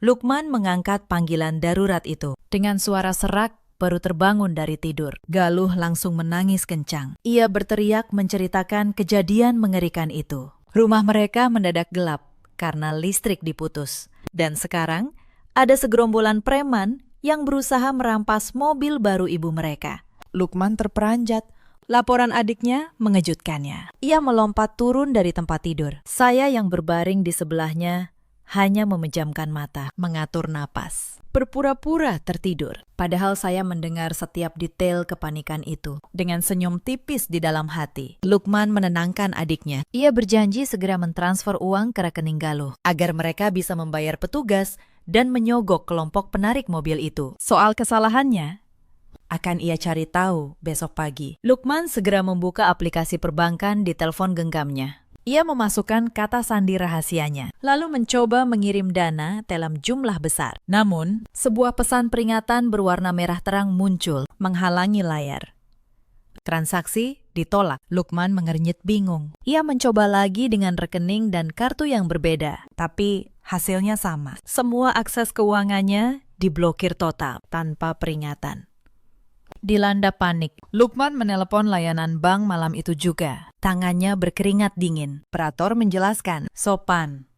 Lukman mengangkat panggilan darurat itu. Dengan suara serak, baru terbangun dari tidur. Galuh langsung menangis kencang. Ia berteriak menceritakan kejadian mengerikan itu. Rumah mereka mendadak gelap karena listrik diputus. Dan sekarang, ada segerombolan preman yang berusaha merampas mobil baru ibu mereka. Lukman terperanjat. Laporan adiknya mengejutkannya. Ia melompat turun dari tempat tidur. Saya yang berbaring di sebelahnya hanya memejamkan mata, mengatur napas, berpura-pura tertidur. Padahal saya mendengar setiap detail kepanikan itu. Dengan senyum tipis di dalam hati, Lukman menenangkan adiknya. Ia berjanji segera mentransfer uang ke rekening Galuh, agar mereka bisa membayar petugas dan menyogok kelompok penarik mobil itu. Soal kesalahannya akan ia cari tahu besok pagi. Lukman segera membuka aplikasi perbankan di telepon genggamnya. Ia memasukkan kata sandi rahasianya, lalu mencoba mengirim dana dalam jumlah besar. Namun, sebuah pesan peringatan berwarna merah terang muncul, menghalangi layar. Transaksi ditolak. Lukman mengernyit bingung. Ia mencoba lagi dengan rekening dan kartu yang berbeda, tapi hasilnya sama. Semua akses keuangannya diblokir total, tanpa peringatan. Dilanda panik, Lukman menelepon layanan bank malam itu juga. Tangannya berkeringat dingin. Operator menjelaskan, sopan,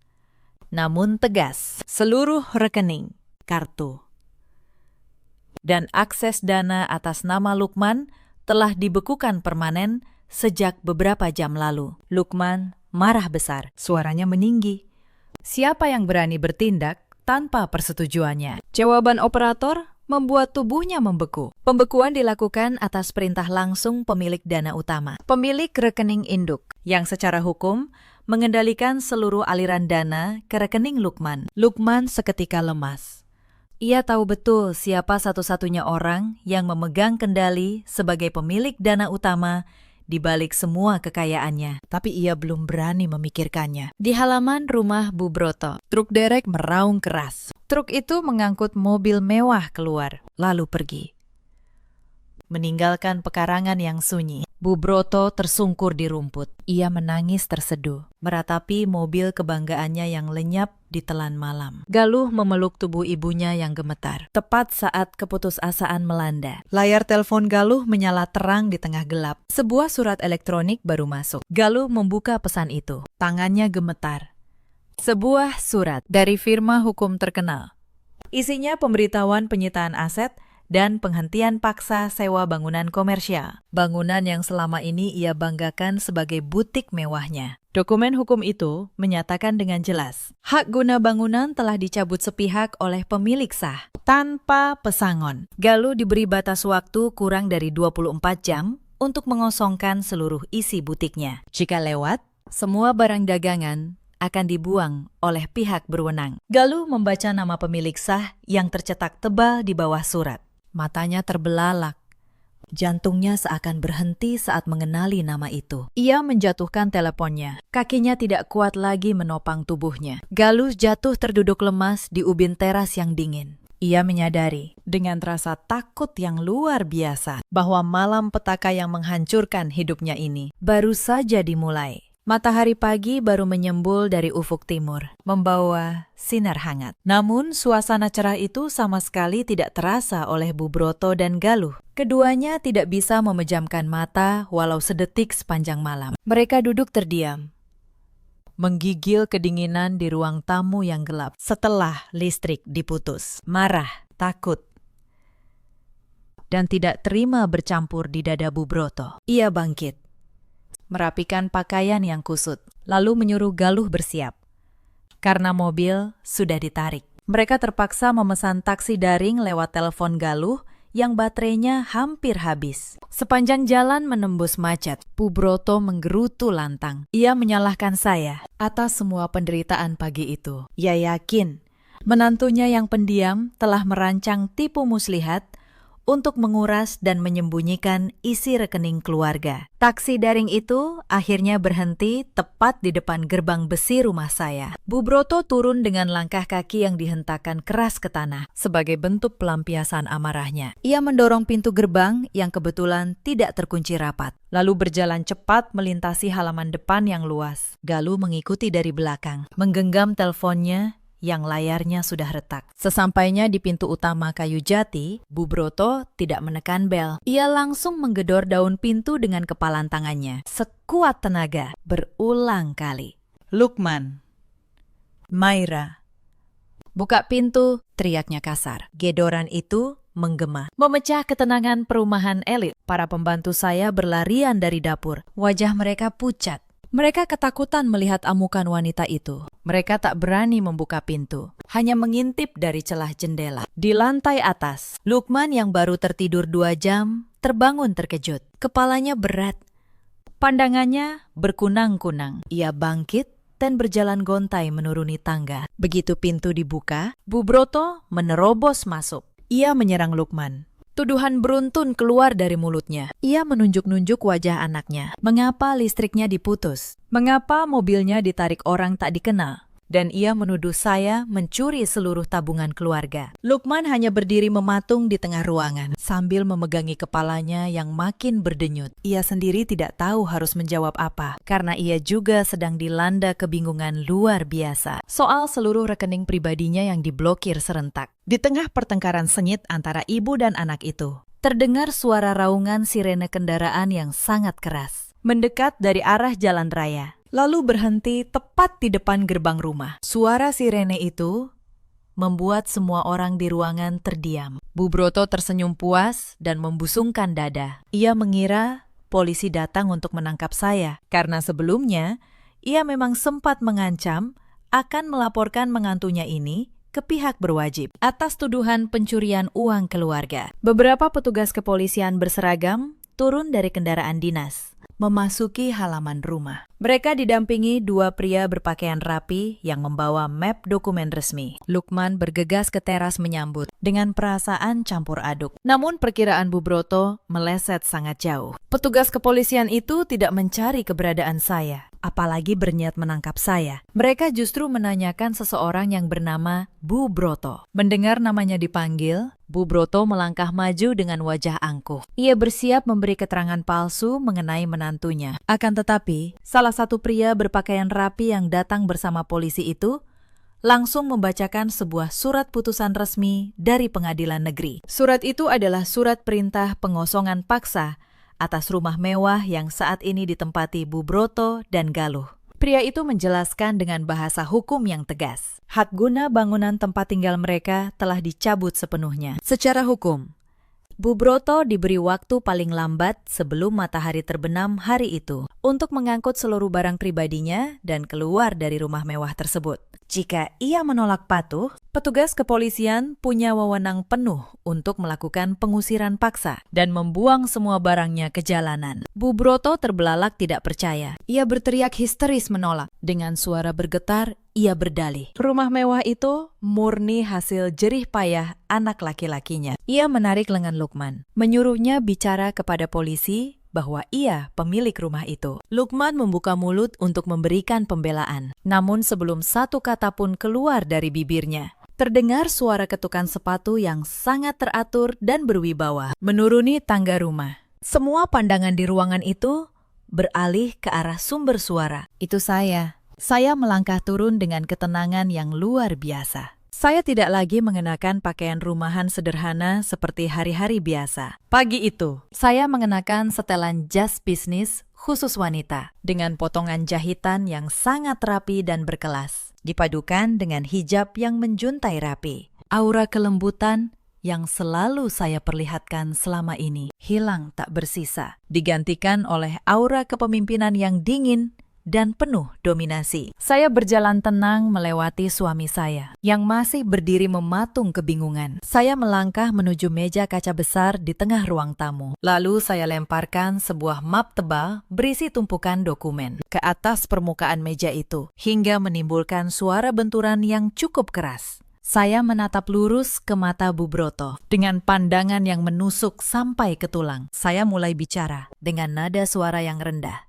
namun tegas, seluruh rekening, kartu, dan akses dana atas nama Lukman telah dibekukan permanen sejak beberapa jam lalu. Lukman marah besar, suaranya meninggi. Siapa yang berani bertindak tanpa persetujuannya? Jawaban operator membuat tubuhnya membeku. Pembekuan dilakukan atas perintah langsung pemilik dana utama, pemilik rekening induk, yang secara hukum mengendalikan seluruh aliran dana ke rekening Lukman. Lukman seketika lemas. Ia tahu betul siapa satu-satunya orang yang memegang kendali sebagai pemilik dana utama di balik semua kekayaannya, tapi ia belum berani memikirkannya. Di halaman rumah Bu Broto, truk derek meraung keras. Truk itu mengangkut mobil mewah keluar, lalu pergi, meninggalkan pekarangan yang sunyi. Bu Broto tersungkur di rumput. Ia menangis terseduh, meratapi mobil kebanggaannya yang lenyap ditelan malam. Galuh memeluk tubuh ibunya yang gemetar. Tepat saat keputusasaan melanda, layar telepon Galuh menyala terang di tengah gelap. Sebuah surat elektronik baru masuk. Galuh membuka pesan itu. Tangannya gemetar. Sebuah surat dari firma hukum terkenal. Isinya pemberitahuan penyitaan aset dan penghentian paksa sewa bangunan komersial. Bangunan yang selama ini ia banggakan sebagai butik mewahnya. Dokumen hukum itu menyatakan dengan jelas, hak guna bangunan telah dicabut sepihak oleh pemilik sah, tanpa pesangon. Galuh diberi batas waktu kurang dari 24 jam untuk mengosongkan seluruh isi butiknya. Jika lewat, semua barang dagangan akan dibuang oleh pihak berwenang. Galuh membaca nama pemilik sah yang tercetak tebal di bawah surat. Matanya terbelalak. Jantungnya seakan berhenti saat mengenali nama itu. Ia menjatuhkan teleponnya. Kakinya tidak kuat lagi menopang tubuhnya. Galuh jatuh terduduk lemas di ubin teras yang dingin. Ia menyadari dengan rasa takut yang luar biasa bahwa malam petaka yang menghancurkan hidupnya ini baru saja dimulai. Matahari pagi baru menyembul dari ufuk timur, membawa sinar hangat. Namun, suasana cerah itu sama sekali tidak terasa oleh Bu Broto dan Galuh. Keduanya tidak bisa memejamkan mata walau sedetik sepanjang malam. Mereka duduk terdiam, menggigil kedinginan di ruang tamu yang gelap setelah listrik diputus. Marah, takut, dan tidak terima bercampur di dada Bu Broto. Ia bangkit. merapikan pakaian yang kusut, lalu menyuruh Galuh bersiap. Karena mobil sudah ditarik, mereka terpaksa memesan taksi daring lewat telepon Galuh yang baterainya hampir habis. Sepanjang jalan menembus macet, Bu Broto menggerutu lantang. Ia menyalahkan saya atas semua penderitaan pagi itu. Ia yakin menantunya yang pendiam telah merancang tipu muslihat untuk menguras dan menyembunyikan isi rekening keluarga. Taksi daring itu akhirnya berhenti tepat di depan gerbang besi rumah saya. Bu Broto turun dengan langkah kaki yang dihentakkan keras ke tanah sebagai bentuk pelampiasan amarahnya. Ia mendorong pintu gerbang yang kebetulan tidak terkunci rapat, lalu berjalan cepat melintasi halaman depan yang luas. Galuh mengikuti dari belakang, menggenggam teleponnya yang layarnya sudah retak. Sesampainya di pintu utama kayu jati, Bu Broto tidak menekan bel. Ia langsung menggedor daun pintu dengan kepalan tangannya, sekuat tenaga, berulang kali. Lukman, Maira, buka pintu, teriaknya kasar. Gedoran itu menggema, memecah ketenangan perumahan elit. Para pembantu saya berlarian dari dapur. Wajah mereka pucat. Mereka ketakutan melihat amukan wanita itu. Mereka tak berani membuka pintu, hanya mengintip dari celah jendela. Di lantai atas, Lukman yang baru tertidur 2 jam, terbangun terkejut. Kepalanya berat. Pandangannya berkunang-kunang. Ia bangkit dan berjalan gontai menuruni tangga. Begitu pintu dibuka, Bu Broto menerobos masuk. Ia menyerang Lukman. Tuduhan beruntun keluar dari mulutnya. Ia menunjuk-nunjuk wajah anaknya. Mengapa listriknya diputus? Mengapa mobilnya ditarik orang tak dikenal? Dan ia menuduh saya mencuri seluruh tabungan keluarga. Lukman hanya berdiri mematung di tengah ruangan sambil memegangi kepalanya yang makin berdenyut. Ia sendiri tidak tahu harus menjawab apa, karena ia juga sedang dilanda kebingungan luar biasa soal seluruh rekening pribadinya yang diblokir serentak. Di tengah pertengkaran sengit antara ibu dan anak itu, terdengar suara raungan sirene kendaraan yang sangat keras, mendekat dari arah jalan raya, lalu berhenti tepat di depan gerbang rumah. Suara sirene itu membuat semua orang di ruangan terdiam. Bu Broto tersenyum puas dan membusungkan dada. Ia mengira polisi datang untuk menangkap saya, karena sebelumnya ia memang sempat mengancam akan melaporkan menantunya ini ke pihak berwajib atas tuduhan pencurian uang keluarga. Beberapa petugas kepolisian berseragam turun dari kendaraan dinas, memasuki halaman rumah. Mereka didampingi 2 pria berpakaian rapi yang membawa map dokumen resmi. Lukman bergegas ke teras menyambut dengan perasaan campur aduk. Namun perkiraan Bu Broto meleset sangat jauh. Petugas kepolisian itu tidak mencari keberadaan saya, apalagi berniat menangkap saya. Mereka justru menanyakan seseorang yang bernama Bu Broto. Mendengar namanya dipanggil, Bu Broto melangkah maju dengan wajah angkuh. Ia bersiap memberi keterangan palsu mengenai menantunya. Akan tetapi, salah satu pria berpakaian rapi yang datang bersama polisi itu langsung membacakan sebuah surat putusan resmi dari pengadilan negeri. Surat itu adalah surat perintah pengosongan paksa atas rumah mewah yang saat ini ditempati Bu Broto dan Galuh. Pria itu menjelaskan dengan bahasa hukum yang tegas. Hak guna bangunan tempat tinggal mereka telah dicabut sepenuhnya. Secara hukum, Bu Broto diberi waktu paling lambat sebelum matahari terbenam hari itu untuk mengangkut seluruh barang pribadinya dan keluar dari rumah mewah tersebut. Jika ia menolak patuh, petugas kepolisian punya wewenang penuh untuk melakukan pengusiran paksa dan membuang semua barangnya ke jalanan. Bu Broto terbelalak tidak percaya. Ia berteriak histeris menolak. Dengan suara bergetar, ia berdalih. Rumah mewah itu murni hasil jerih payah anak laki-lakinya. Ia menarik lengan Lukman, menyuruhnya bicara kepada polisi bahwa ia pemilik rumah itu. Lukman membuka mulut untuk memberikan pembelaan. Namun sebelum satu kata pun keluar dari bibirnya, terdengar suara ketukan sepatu yang sangat teratur dan berwibawa menuruni tangga rumah. Semua pandangan di ruangan itu beralih ke arah sumber suara. Itu saya. Saya melangkah turun dengan ketenangan yang luar biasa. Saya tidak lagi mengenakan pakaian rumahan sederhana seperti hari-hari biasa. Pagi itu, saya mengenakan setelan jas bisnis khusus wanita dengan potongan jahitan yang sangat rapi dan berkelas, dipadukan dengan hijab yang menjuntai rapi. Aura kelembutan yang selalu saya perlihatkan selama ini hilang tak bersisa, digantikan oleh aura kepemimpinan yang dingin dan penuh dominasi. Saya berjalan tenang melewati suami saya yang masih berdiri mematung kebingungan. Saya melangkah menuju meja kaca besar di tengah ruang tamu. Lalu saya lemparkan sebuah map tebal berisi tumpukan dokumen ke atas permukaan meja itu hingga menimbulkan suara benturan yang cukup keras. Saya menatap lurus ke mata Bu Broto dengan pandangan yang menusuk sampai ke tulang. Saya mulai bicara dengan nada suara yang rendah,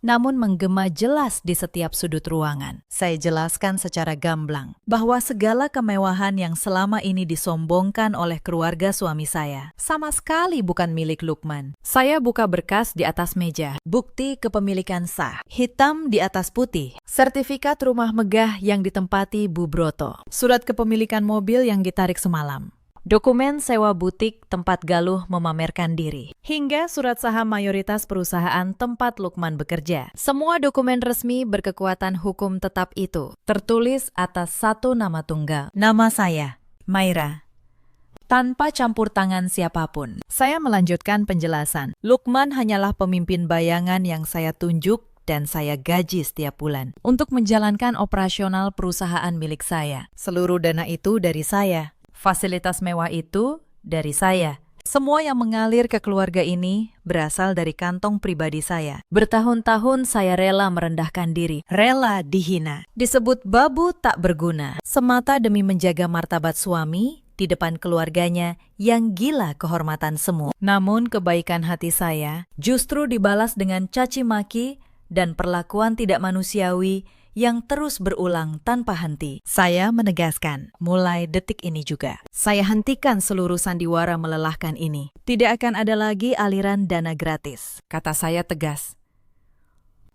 namun menggema jelas di setiap sudut ruangan. Saya jelaskan secara gamblang bahwa segala kemewahan yang selama ini disombongkan oleh keluarga suami saya sama sekali bukan milik Lukman. Saya buka berkas di atas meja, bukti kepemilikan sah, hitam di atas putih, sertifikat rumah megah yang ditempati Bu Broto, surat kepemilikan mobil yang ditarik semalam, dokumen sewa butik tempat Galuh memamerkan diri, hingga surat saham mayoritas perusahaan tempat Lukman bekerja. Semua dokumen resmi berkekuatan hukum tetap itu tertulis atas satu nama tunggal, nama saya, Maira, tanpa campur tangan siapapun. Saya melanjutkan penjelasan. Lukman hanyalah pemimpin bayangan yang saya tunjuk dan saya gaji setiap bulan untuk menjalankan operasional perusahaan milik saya. Seluruh dana itu dari saya. Fasilitas mewah itu dari saya. Semua yang mengalir ke keluarga ini berasal dari kantong pribadi saya. Bertahun-tahun saya rela merendahkan diri, rela dihina, disebut babu tak berguna, semata demi menjaga martabat suami di depan keluarganya yang gila kehormatan semua. Namun kebaikan hati saya justru dibalas dengan caci maki dan perlakuan tidak manusiawi yang terus berulang tanpa henti. Saya menegaskan, mulai detik ini juga, saya hentikan seluruh sandiwara melelahkan ini. Tidak akan ada lagi aliran dana gratis, kata saya tegas.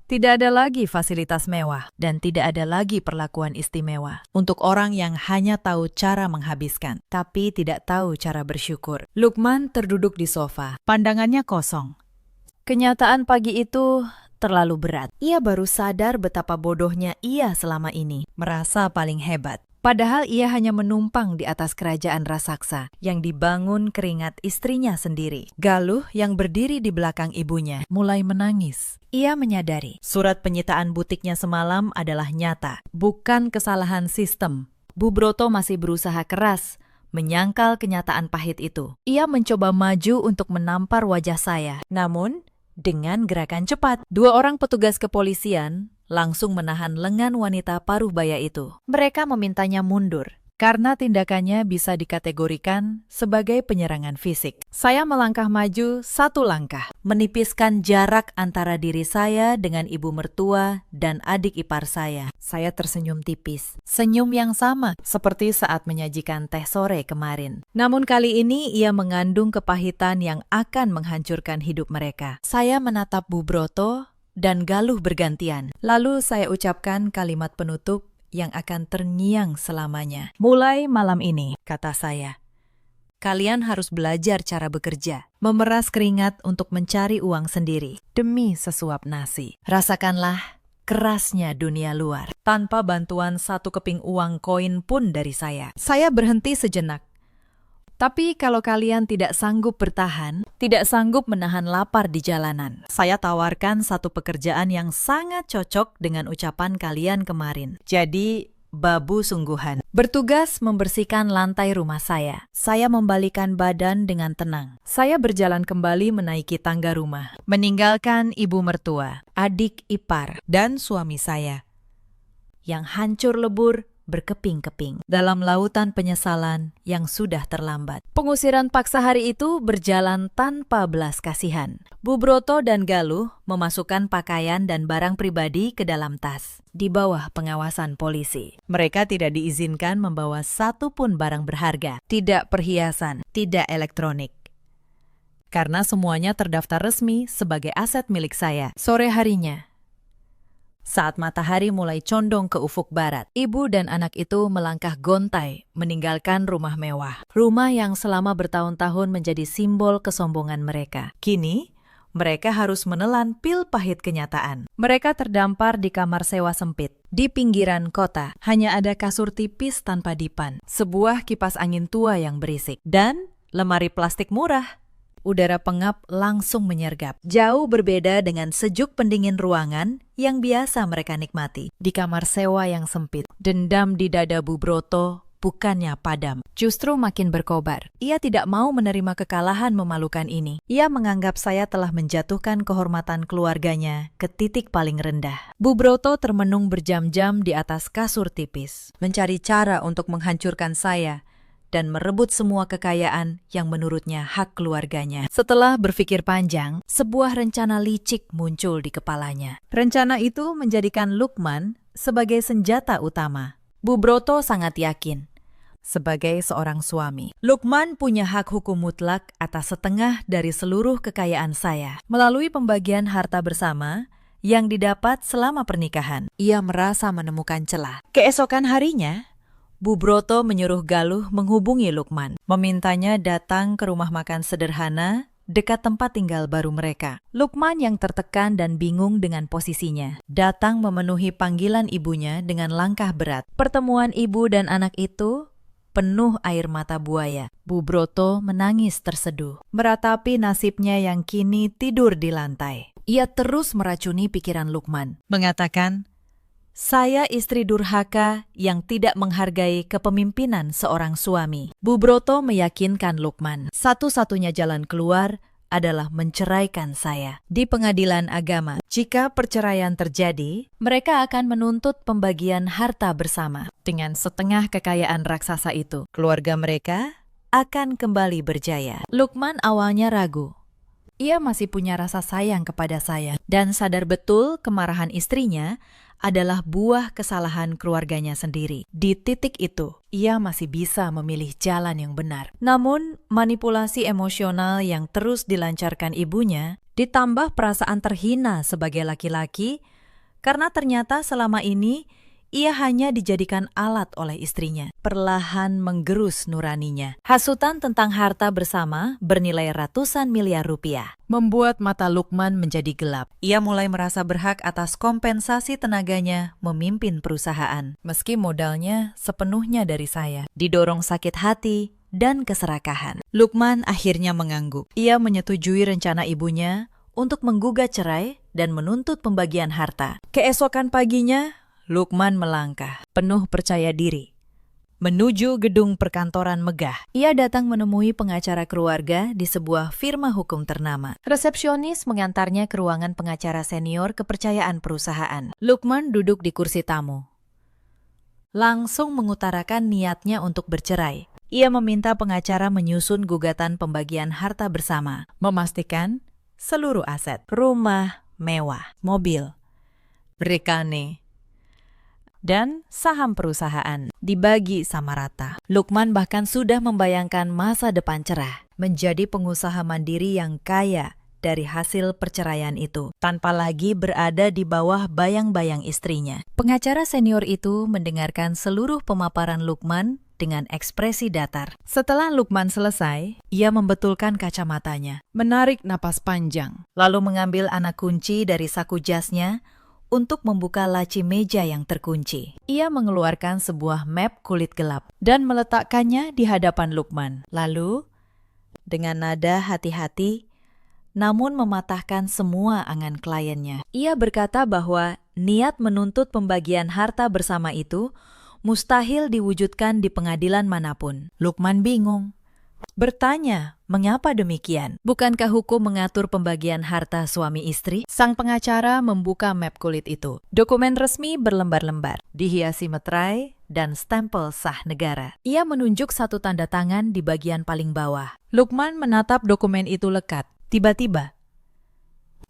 Tidak ada lagi fasilitas mewah dan tidak ada lagi perlakuan istimewa untuk orang yang hanya tahu cara menghabiskan, tapi tidak tahu cara bersyukur. Lukman terduduk di sofa, pandangannya kosong. Kenyataan pagi itu terlalu berat. Ia baru sadar betapa bodohnya ia selama ini, merasa paling hebat. Padahal ia hanya menumpang di atas kerajaan raksasa yang dibangun keringat istrinya sendiri. Galuh yang berdiri di belakang ibunya mulai menangis. Ia menyadari surat penyitaan butiknya semalam adalah nyata, bukan kesalahan sistem. Bu Broto masih berusaha keras menyangkal kenyataan pahit itu. Ia mencoba maju untuk menampar wajah saya, namun dengan gerakan cepat, 2 orang petugas kepolisian langsung menahan lengan wanita paruh baya itu. Mereka memintanya mundur karena tindakannya bisa dikategorikan sebagai penyerangan fisik. Saya melangkah maju 1 langkah, menipiskan jarak antara diri saya dengan ibu mertua dan adik ipar saya. Saya tersenyum tipis, senyum yang sama seperti saat menyajikan teh sore kemarin. Namun kali ini ia mengandung kepahitan yang akan menghancurkan hidup mereka. Saya menatap Bu Broto dan Galuh bergantian. Lalu saya ucapkan kalimat penutup yang akan terngiang selamanya. Mulai malam ini, kata saya, kalian harus belajar cara bekerja, memeras keringat untuk mencari uang sendiri demi sesuap nasi. Rasakanlah kerasnya dunia luar tanpa bantuan 1 keping uang koin pun dari saya. Saya berhenti sejenak. Tapi kalau kalian tidak sanggup bertahan, tidak sanggup menahan lapar di jalanan, saya tawarkan 1 pekerjaan yang sangat cocok dengan ucapan kalian kemarin. Jadi, babu sungguhan. Bertugas membersihkan lantai rumah saya. Saya membalikan badan dengan tenang. Saya berjalan kembali menaiki tangga rumah, meninggalkan ibu mertua, adik ipar, dan suami saya yang hancur lebur berkeping-keping dalam lautan penyesalan yang sudah terlambat. Pengusiran paksa hari itu berjalan tanpa belas kasihan. Bu Broto dan Galuh memasukkan pakaian dan barang pribadi ke dalam tas di bawah pengawasan polisi. Mereka tidak diizinkan membawa 1 pun barang berharga, tidak perhiasan, tidak elektronik, karena semuanya terdaftar resmi sebagai aset milik saya. Sore harinya, saat matahari mulai condong ke ufuk barat, ibu dan anak itu melangkah gontai meninggalkan rumah mewah. Rumah yang selama bertahun-tahun menjadi simbol kesombongan mereka. Kini, mereka harus menelan pil pahit kenyataan. Mereka terdampar di kamar sewa sempit, Di pinggiran kota, hanya ada kasur tipis tanpa dipan, sebuah kipas angin tua yang berisik, dan lemari plastik murah. Udara pengap langsung menyergap. Jauh berbeda dengan sejuk pendingin ruangan yang biasa mereka nikmati. Di kamar sewa yang sempit, dendam di dada Bu Broto bukannya padam, justru makin berkobar. Ia tidak mau menerima kekalahan memalukan ini. Ia menganggap saya telah menjatuhkan kehormatan keluarganya ke titik paling rendah. Bu Broto termenung berjam-jam di atas kasur tipis, mencari cara untuk menghancurkan saya dan merebut semua kekayaan yang menurutnya hak keluarganya. Setelah berpikir panjang, sebuah rencana licik muncul di kepalanya. Rencana itu menjadikan Lukman sebagai senjata utama. Bu Broto sangat yakin, sebagai seorang suami, Lukman punya hak hukum mutlak atas setengah dari seluruh kekayaan saya. Melalui pembagian harta bersama yang didapat selama pernikahan, ia merasa menemukan celah. Keesokan harinya, Bu Broto menyuruh Galuh menghubungi Lukman, memintanya datang ke rumah makan sederhana dekat tempat tinggal baru mereka. Lukman yang tertekan dan bingung dengan posisinya, datang memenuhi panggilan ibunya dengan langkah berat. Pertemuan ibu dan anak itu penuh air mata buaya. Bu Broto menangis terseduh, meratapi nasibnya yang kini tidur di lantai. Ia terus meracuni pikiran Lukman, mengatakan, "Saya istri durhaka yang tidak menghargai kepemimpinan seorang suami." Bu Broto meyakinkan Lukman, satu-satunya jalan keluar adalah menceraikan saya. Di pengadilan agama, jika perceraian terjadi, mereka akan menuntut pembagian harta bersama. Dengan setengah kekayaan raksasa itu, keluarga mereka akan kembali berjaya. Lukman awalnya ragu. Ia masih punya rasa sayang kepada saya dan sadar betul kemarahan istrinya adalah buah kesalahan keluarganya sendiri. Di titik itu, ia masih bisa memilih jalan yang benar. Namun, manipulasi emosional yang terus dilancarkan ibunya, ditambah perasaan terhina sebagai laki-laki, karena ternyata selama ini ia hanya dijadikan alat oleh istrinya, perlahan menggerus nuraninya. Hasutan tentang harta bersama bernilai ratusan miliar rupiah membuat mata Lukman menjadi gelap. Ia mulai merasa berhak atas kompensasi tenaganya memimpin perusahaan, meski modalnya sepenuhnya dari saya. Didorong sakit hati dan keserakahan, Lukman akhirnya mengangguk. Ia menyetujui rencana ibunya untuk menggugat cerai dan menuntut pembagian harta. Keesokan paginya, Lukman melangkah, penuh percaya diri, menuju gedung perkantoran megah. Ia datang menemui pengacara keluarga di sebuah firma hukum ternama. Resepsionis mengantarnya ke ruangan pengacara senior kepercayaan perusahaan. Lukman duduk di kursi tamu, langsung mengutarakan niatnya untuk bercerai. Ia meminta pengacara menyusun gugatan pembagian harta bersama, memastikan seluruh aset, rumah mewah, mobil, rekane, dan saham perusahaan dibagi sama rata. Lukman bahkan sudah membayangkan masa depan cerah, menjadi pengusaha mandiri yang kaya dari hasil perceraian itu, tanpa lagi berada di bawah bayang-bayang istrinya. Pengacara senior itu mendengarkan seluruh pemaparan Lukman dengan ekspresi datar. Setelah Lukman selesai, ia membetulkan kacamatanya, menarik napas panjang, lalu mengambil anak kunci dari saku jasnya untuk membuka laci meja yang terkunci. Ia mengeluarkan sebuah map kulit gelap dan meletakkannya di hadapan Lukman. Lalu, dengan nada hati-hati, namun mematahkan semua angan kliennya, ia berkata bahwa niat menuntut pembagian harta bersama itu mustahil diwujudkan di pengadilan manapun. Lukman bingung, bertanya, mengapa demikian? Bukankah hukum mengatur pembagian harta suami istri? Sang pengacara membuka map kulit itu. Dokumen resmi berlembar-lembar, dihiasi meterai dan stempel sah negara. Ia menunjuk satu tanda tangan di bagian paling bawah. Lukman menatap dokumen itu lekat. Tiba-tiba,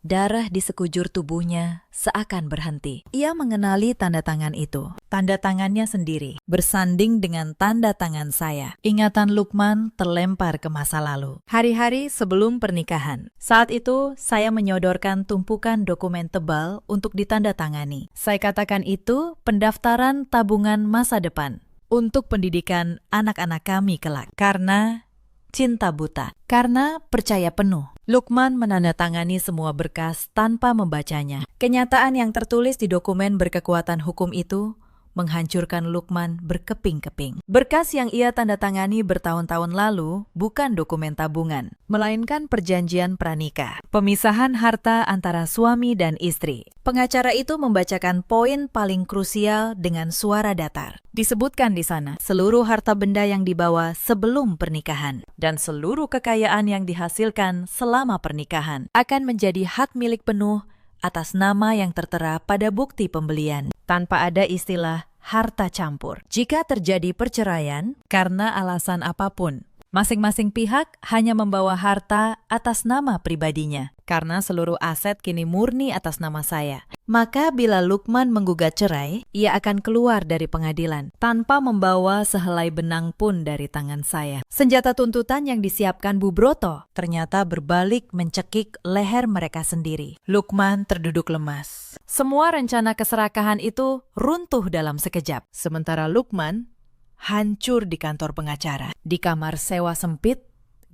darah di sekujur tubuhnya seakan berhenti. Ia mengenali tanda tangan itu. Tanda tangannya sendiri, bersanding dengan tanda tangan saya. Ingatan Lukman terlempar ke masa lalu. Hari-hari sebelum pernikahan. Saat itu, saya menyodorkan tumpukan dokumen tebal untuk ditandatangani. Saya katakan itu pendaftaran tabungan masa depan untuk pendidikan anak-anak kami kelak. Karena cinta buta. Karena percaya penuh, Lukman menandatangani semua berkas tanpa membacanya. Kenyataan yang tertulis di dokumen berkekuatan hukum itu menghancurkan Lukman berkeping-keping. Berkas yang ia tandatangani bertahun-tahun lalu bukan dokumen tabungan, melainkan perjanjian pranikah, pemisahan harta antara suami dan istri. Pengacara itu membacakan poin paling krusial dengan suara datar. Disebutkan di sana, seluruh harta benda yang dibawa sebelum pernikahan dan seluruh kekayaan yang dihasilkan selama pernikahan akan menjadi hak milik penuh atas nama yang tertera pada bukti pembelian, tanpa ada istilah harta campur. Jika terjadi perceraian karena alasan apapun, masing-masing pihak hanya membawa harta atas nama pribadinya, karena seluruh aset kini murni atas nama saya. Maka bila Lukman menggugat cerai, ia akan keluar dari pengadilan tanpa membawa sehelai benang pun dari tangan saya. Senjata tuntutan yang disiapkan Bu Broto ternyata berbalik mencekik leher mereka sendiri. Lukman terduduk lemas. Semua rencana keserakahan itu runtuh dalam sekejap. Sementara Lukman hancur di kantor pengacara. Di kamar sewa sempit,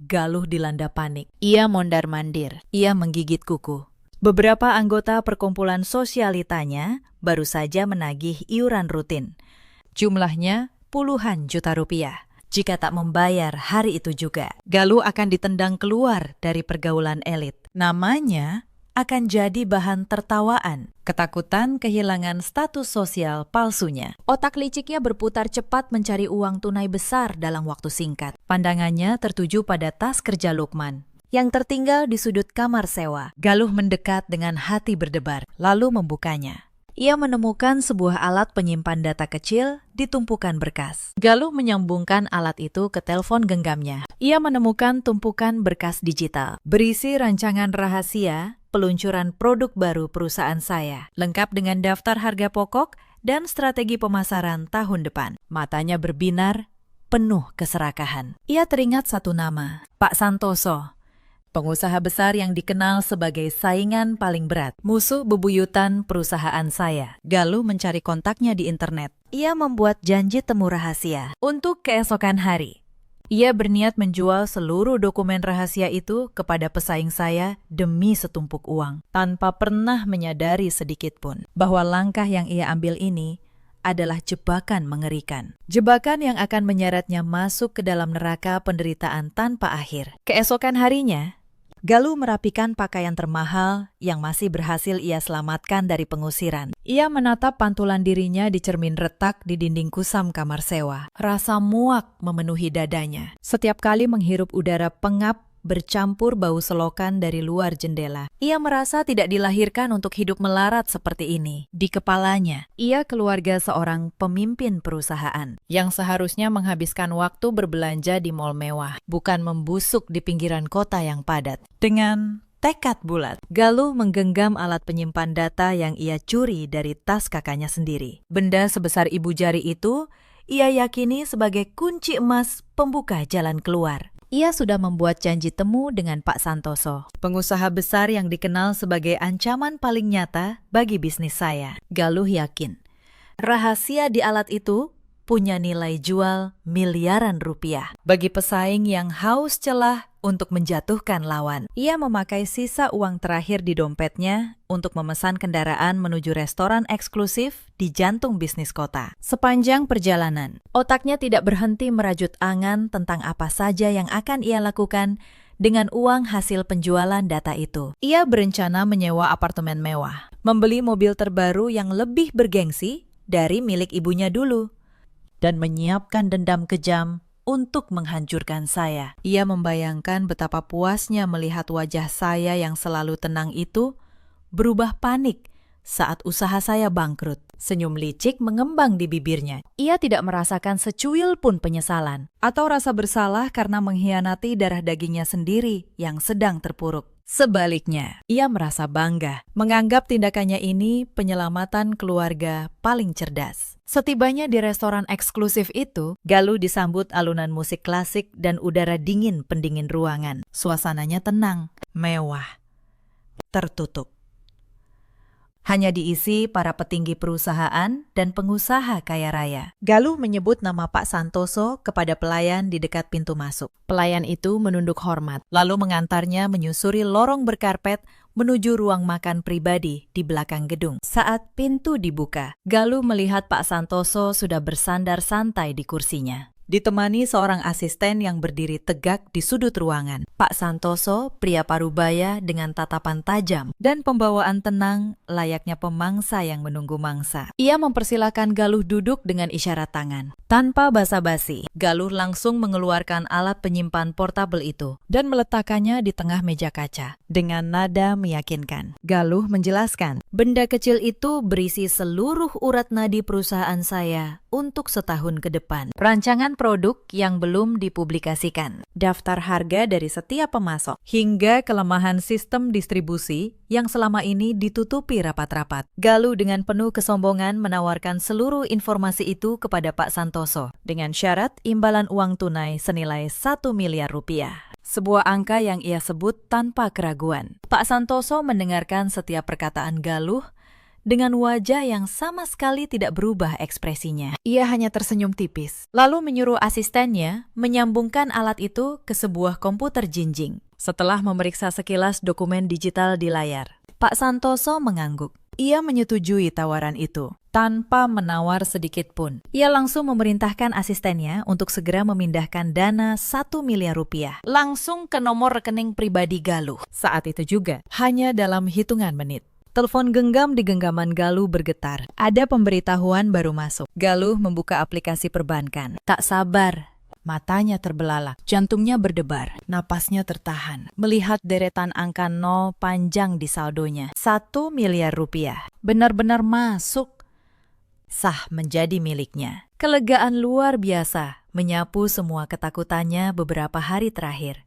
Galuh dilanda panik. Ia mondar-mandir. Ia menggigit kuku. Beberapa anggota perkumpulan sosialitanya baru saja menagih iuran rutin. Jumlahnya puluhan juta rupiah. Jika tak membayar hari itu juga, Galuh akan ditendang keluar dari pergaulan elit. Namanya akan jadi bahan tertawaan. Ketakutan kehilangan status sosial palsunya. Otak liciknya berputar cepat mencari uang tunai besar dalam waktu singkat. Pandangannya tertuju pada tas kerja Lukman yang tertinggal di sudut kamar sewa. Galuh mendekat dengan hati berdebar, lalu membukanya. Ia menemukan sebuah alat penyimpan data kecil di tumpukan berkas. Galuh menyambungkan alat itu ke telepon genggamnya. Ia menemukan tumpukan berkas digital, berisi rancangan rahasia peluncuran produk baru perusahaan saya, lengkap dengan daftar harga pokok dan strategi pemasaran tahun depan. Matanya berbinar, penuh keserakahan. Ia teringat satu nama, Pak Santoso, pengusaha besar yang dikenal sebagai saingan paling berat, musuh bebuyutan perusahaan saya. Galuh mencari kontaknya di internet. Ia membuat janji temu rahasia untuk keesokan hari. Ia berniat menjual seluruh dokumen rahasia itu kepada pesaing saya demi setumpuk uang, tanpa pernah menyadari sedikitpun bahwa langkah yang ia ambil ini adalah jebakan mengerikan. Jebakan yang akan menyeretnya masuk ke dalam neraka penderitaan tanpa akhir. Keesokan harinya, Galuh merapikan pakaian termahal yang masih berhasil ia selamatkan dari pengusiran. Ia menatap pantulan dirinya di cermin retak di dinding kusam kamar sewa. Rasa muak memenuhi dadanya. Setiap kali menghirup udara pengap bercampur bau selokan dari luar jendela. Ia merasa tidak dilahirkan untuk hidup melarat seperti ini. Di kepalanya, ia keluarga seorang pemimpin perusahaan yang seharusnya menghabiskan waktu berbelanja di mal mewah, bukan membusuk di pinggiran kota yang padat. Dengan tekad bulat, Galuh menggenggam alat penyimpan data yang ia curi dari tas kakaknya sendiri. Benda sebesar ibu jari itu ia yakini sebagai kunci emas pembuka jalan keluar. Ia sudah membuat janji temu dengan Pak Santoso, pengusaha besar yang dikenal sebagai ancaman paling nyata bagi bisnis saya. Galuh yakin, rahasia di alat itu punya nilai jual miliaran rupiah bagi pesaing yang haus celah untuk menjatuhkan lawan. Ia memakai sisa uang terakhir di dompetnya untuk memesan kendaraan menuju restoran eksklusif di jantung bisnis kota. Sepanjang perjalanan, otaknya tidak berhenti merajut angan tentang apa saja yang akan ia lakukan dengan uang hasil penjualan data itu. Ia berencana menyewa apartemen mewah, membeli mobil terbaru yang lebih bergengsi dari milik ibunya dulu, dan menyiapkan dendam kejam untuk menghancurkan saya. Ia membayangkan betapa puasnya melihat wajah saya yang selalu tenang itu berubah panik saat usaha saya bangkrut. Senyum licik mengembang di bibirnya. Ia tidak merasakan secuil pun penyesalan atau rasa bersalah karena mengkhianati darah dagingnya sendiri yang sedang terpuruk. Sebaliknya, ia merasa bangga, menganggap tindakannya ini penyelamatan keluarga paling cerdas. Setibanya di restoran eksklusif itu, Galuh disambut alunan musik klasik dan udara dingin pendingin ruangan. Suasananya tenang, mewah, tertutup. hanya diisi para petinggi perusahaan dan pengusaha kaya raya. Galuh menyebut nama Pak Santoso kepada pelayan di dekat pintu masuk. Pelayan itu menunduk hormat, lalu mengantarnya menyusuri lorong berkarpet menuju ruang makan pribadi di belakang gedung. Saat pintu dibuka, Galuh melihat Pak Santoso sudah bersandar santai di kursinya, ditemani seorang asisten yang berdiri tegak di sudut ruangan. Pak Santoso, pria parubaya dengan tatapan tajam dan pembawaan tenang layaknya pemangsa yang menunggu mangsa. Ia mempersilakan Galuh duduk dengan isyarat tangan. Tanpa basa-basi, Galuh langsung mengeluarkan alat penyimpan portabel itu dan meletakkannya di tengah meja kaca. Dengan nada meyakinkan, Galuh menjelaskan, benda kecil itu berisi seluruh urat nadi perusahaan saya untuk setahun ke depan. Rancangan produk yang belum dipublikasikan, daftar harga dari setiap pemasok, hingga kelemahan sistem distribusi yang selama ini ditutupi rapat-rapat. Galuh dengan penuh kesombongan menawarkan seluruh informasi itu kepada Pak Santoso dengan syarat imbalan uang tunai senilai 1 miliar rupiah. Sebuah angka yang ia sebut tanpa keraguan. Pak Santoso mendengarkan setiap perkataan Galuh dengan wajah yang sama sekali tidak berubah ekspresinya. Ia hanya tersenyum tipis, lalu menyuruh asistennya menyambungkan alat itu ke sebuah komputer jinjing. Setelah memeriksa sekilas dokumen digital di layar, Pak Santoso mengangguk. Ia menyetujui tawaran itu, tanpa menawar sedikit pun. Ia langsung memerintahkan asistennya untuk segera memindahkan dana 1 miliar rupiah langsung ke nomor rekening pribadi Galuh. Saat itu juga, hanya dalam hitungan menit, telepon genggam di genggaman Galuh bergetar. Ada pemberitahuan baru masuk. Galuh membuka aplikasi perbankan. Tak sabar, matanya terbelalak, jantungnya berdebar, napasnya tertahan. Melihat deretan angka 0 panjang di saldonya. 1 miliar rupiah. Benar-benar masuk. Sah menjadi miliknya. Kelegaan luar biasa menyapu semua ketakutannya beberapa hari terakhir.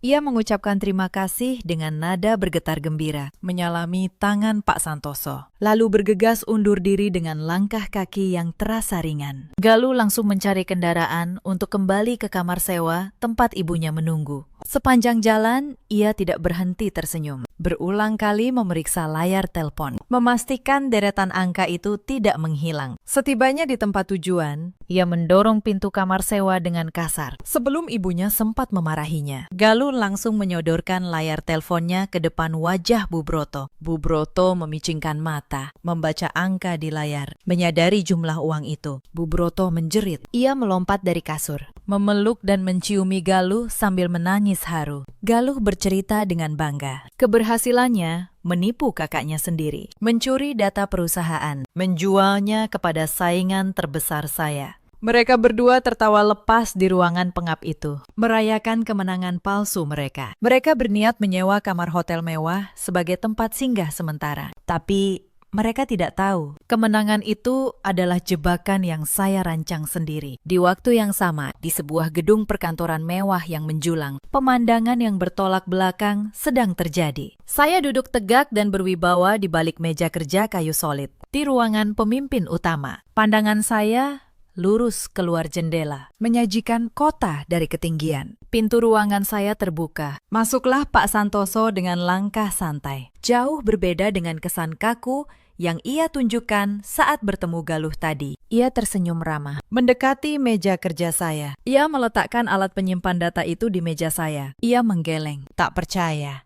Ia mengucapkan terima kasih dengan nada bergetar gembira, menyalami tangan Pak Santoso, lalu bergegas undur diri dengan langkah kaki yang terasa ringan. Galuh langsung mencari kendaraan untuk kembali ke kamar sewa tempat ibunya menunggu. Sepanjang jalan, ia tidak berhenti tersenyum. Berulang kali memeriksa layar telepon, memastikan deretan angka itu tidak menghilang. Setibanya di tempat tujuan, ia mendorong pintu kamar sewa dengan kasar. Sebelum ibunya sempat memarahinya, Galuh langsung menyodorkan layar teleponnya ke depan wajah Bu Broto. Bu Broto memicingkan mata, membaca angka di layar, menyadari jumlah uang itu. Bu Broto menjerit. Ia melompat dari kasur, memeluk dan menciumi Galuh sambil menangis haru. Galuh bercerita dengan bangga. Keberhasilannya menipu kakaknya sendiri, mencuri data perusahaan, menjualnya kepada saingan terbesar saya. Mereka berdua tertawa lepas di ruangan pengap itu, merayakan kemenangan palsu mereka. Mereka berniat menyewa kamar hotel mewah sebagai tempat singgah sementara. Tapi mereka tidak tahu, kemenangan itu adalah jebakan yang saya rancang sendiri. Di waktu yang sama, di sebuah gedung perkantoran mewah yang menjulang, pemandangan yang bertolak belakang sedang terjadi. Saya duduk tegak dan berwibawa di balik meja kerja kayu solid, di ruangan pemimpin utama. Pandangan saya lurus keluar jendela, menyajikan kota dari ketinggian. Pintu ruangan saya terbuka. Masuklah Pak Santoso dengan langkah santai. Jauh berbeda dengan kesan kaku yang ia tunjukkan saat bertemu Galuh tadi. Ia tersenyum ramah, mendekati meja kerja saya. Ia meletakkan alat penyimpan data itu di meja saya. Ia menggeleng, tak percaya.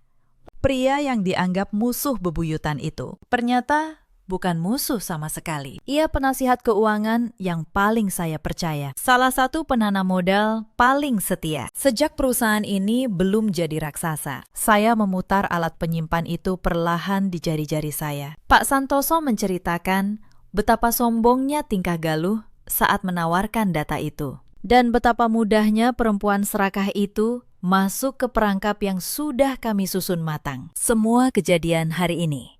Pria yang dianggap musuh bebuyutan itu ternyata bukan musuh sama sekali. Ia penasihat keuangan yang paling saya percaya. Salah satu penanam modal paling setia. Sejak perusahaan ini belum jadi raksasa, saya memutar alat penyimpan itu perlahan di jari-jari saya. Pak Santoso menceritakan betapa sombongnya tingkah Galuh saat menawarkan data itu. Dan betapa mudahnya perempuan serakah itu masuk ke perangkap yang sudah kami susun matang. Semua kejadian hari ini,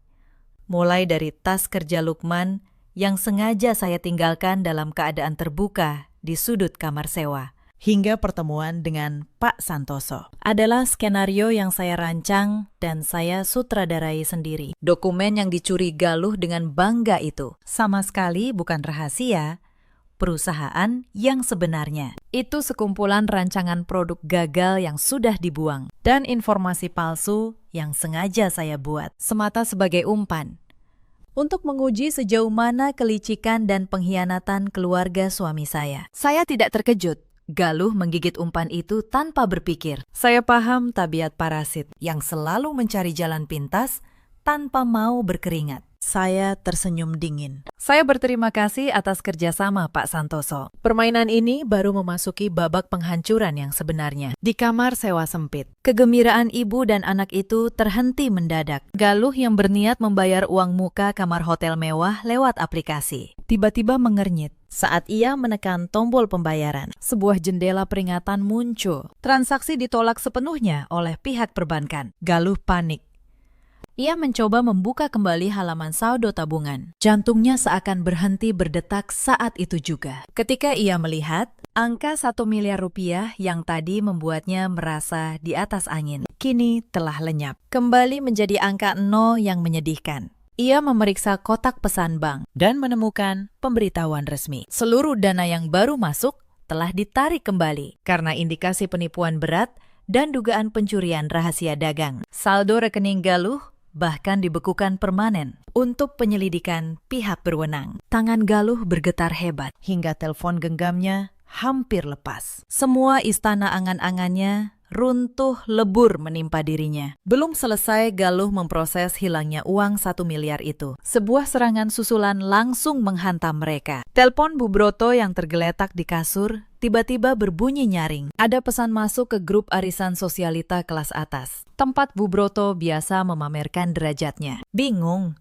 mulai dari tas kerja Lukman yang sengaja saya tinggalkan dalam keadaan terbuka di sudut kamar sewa, hingga pertemuan dengan Pak Santoso, adalah skenario yang saya rancang dan saya sutradarai sendiri. Dokumen yang dicuri Galuh dengan bangga itu sama sekali bukan rahasia perusahaan yang sebenarnya. Itu sekumpulan rancangan produk gagal yang sudah dibuang dan informasi palsu yang sengaja saya buat semata sebagai umpan untuk menguji sejauh mana kelicikan dan pengkhianatan keluarga suami saya. Saya tidak terkejut. Galuh menggigit umpan itu tanpa berpikir. Saya paham tabiat parasit yang selalu mencari jalan pintas tanpa mau berkeringat. Saya tersenyum dingin. Saya berterima kasih atas kerjasama Pak Santoso. Permainan ini baru memasuki babak penghancuran yang sebenarnya. Di kamar sewa sempit, kegembiraan ibu dan anak itu terhenti mendadak. Galuh yang berniat membayar uang muka kamar hotel mewah lewat aplikasi tiba-tiba mengernyit saat ia menekan tombol pembayaran. Sebuah jendela peringatan muncul. Transaksi ditolak sepenuhnya oleh pihak perbankan. Galuh panik. Ia mencoba membuka kembali halaman saldo tabungan. Jantungnya seakan berhenti berdetak saat itu juga. Ketika ia melihat angka 1 miliar rupiah yang tadi membuatnya merasa di atas angin, kini telah lenyap. Kembali menjadi angka 0 yang menyedihkan. Ia memeriksa kotak pesan bank dan menemukan pemberitahuan resmi. Seluruh dana yang baru masuk telah ditarik kembali karena indikasi penipuan berat dan dugaan pencurian rahasia dagang. Saldo rekening Galuh bahkan dibekukan permanen untuk penyelidikan pihak berwenang. Tangan Galuh bergetar hebat hingga telepon genggamnya hampir lepas. Semua istana angan-angannya runtuh lebur menimpa dirinya. Belum selesai Galuh memproses hilangnya uang 1 miliar itu. Sebuah serangan susulan langsung menghantam mereka. Telepon Bu Broto yang tergeletak di kasur tiba-tiba berbunyi nyaring. Ada pesan masuk ke grup arisan sosialita kelas atas, tempat Bu Broto biasa memamerkan derajatnya. Bingung.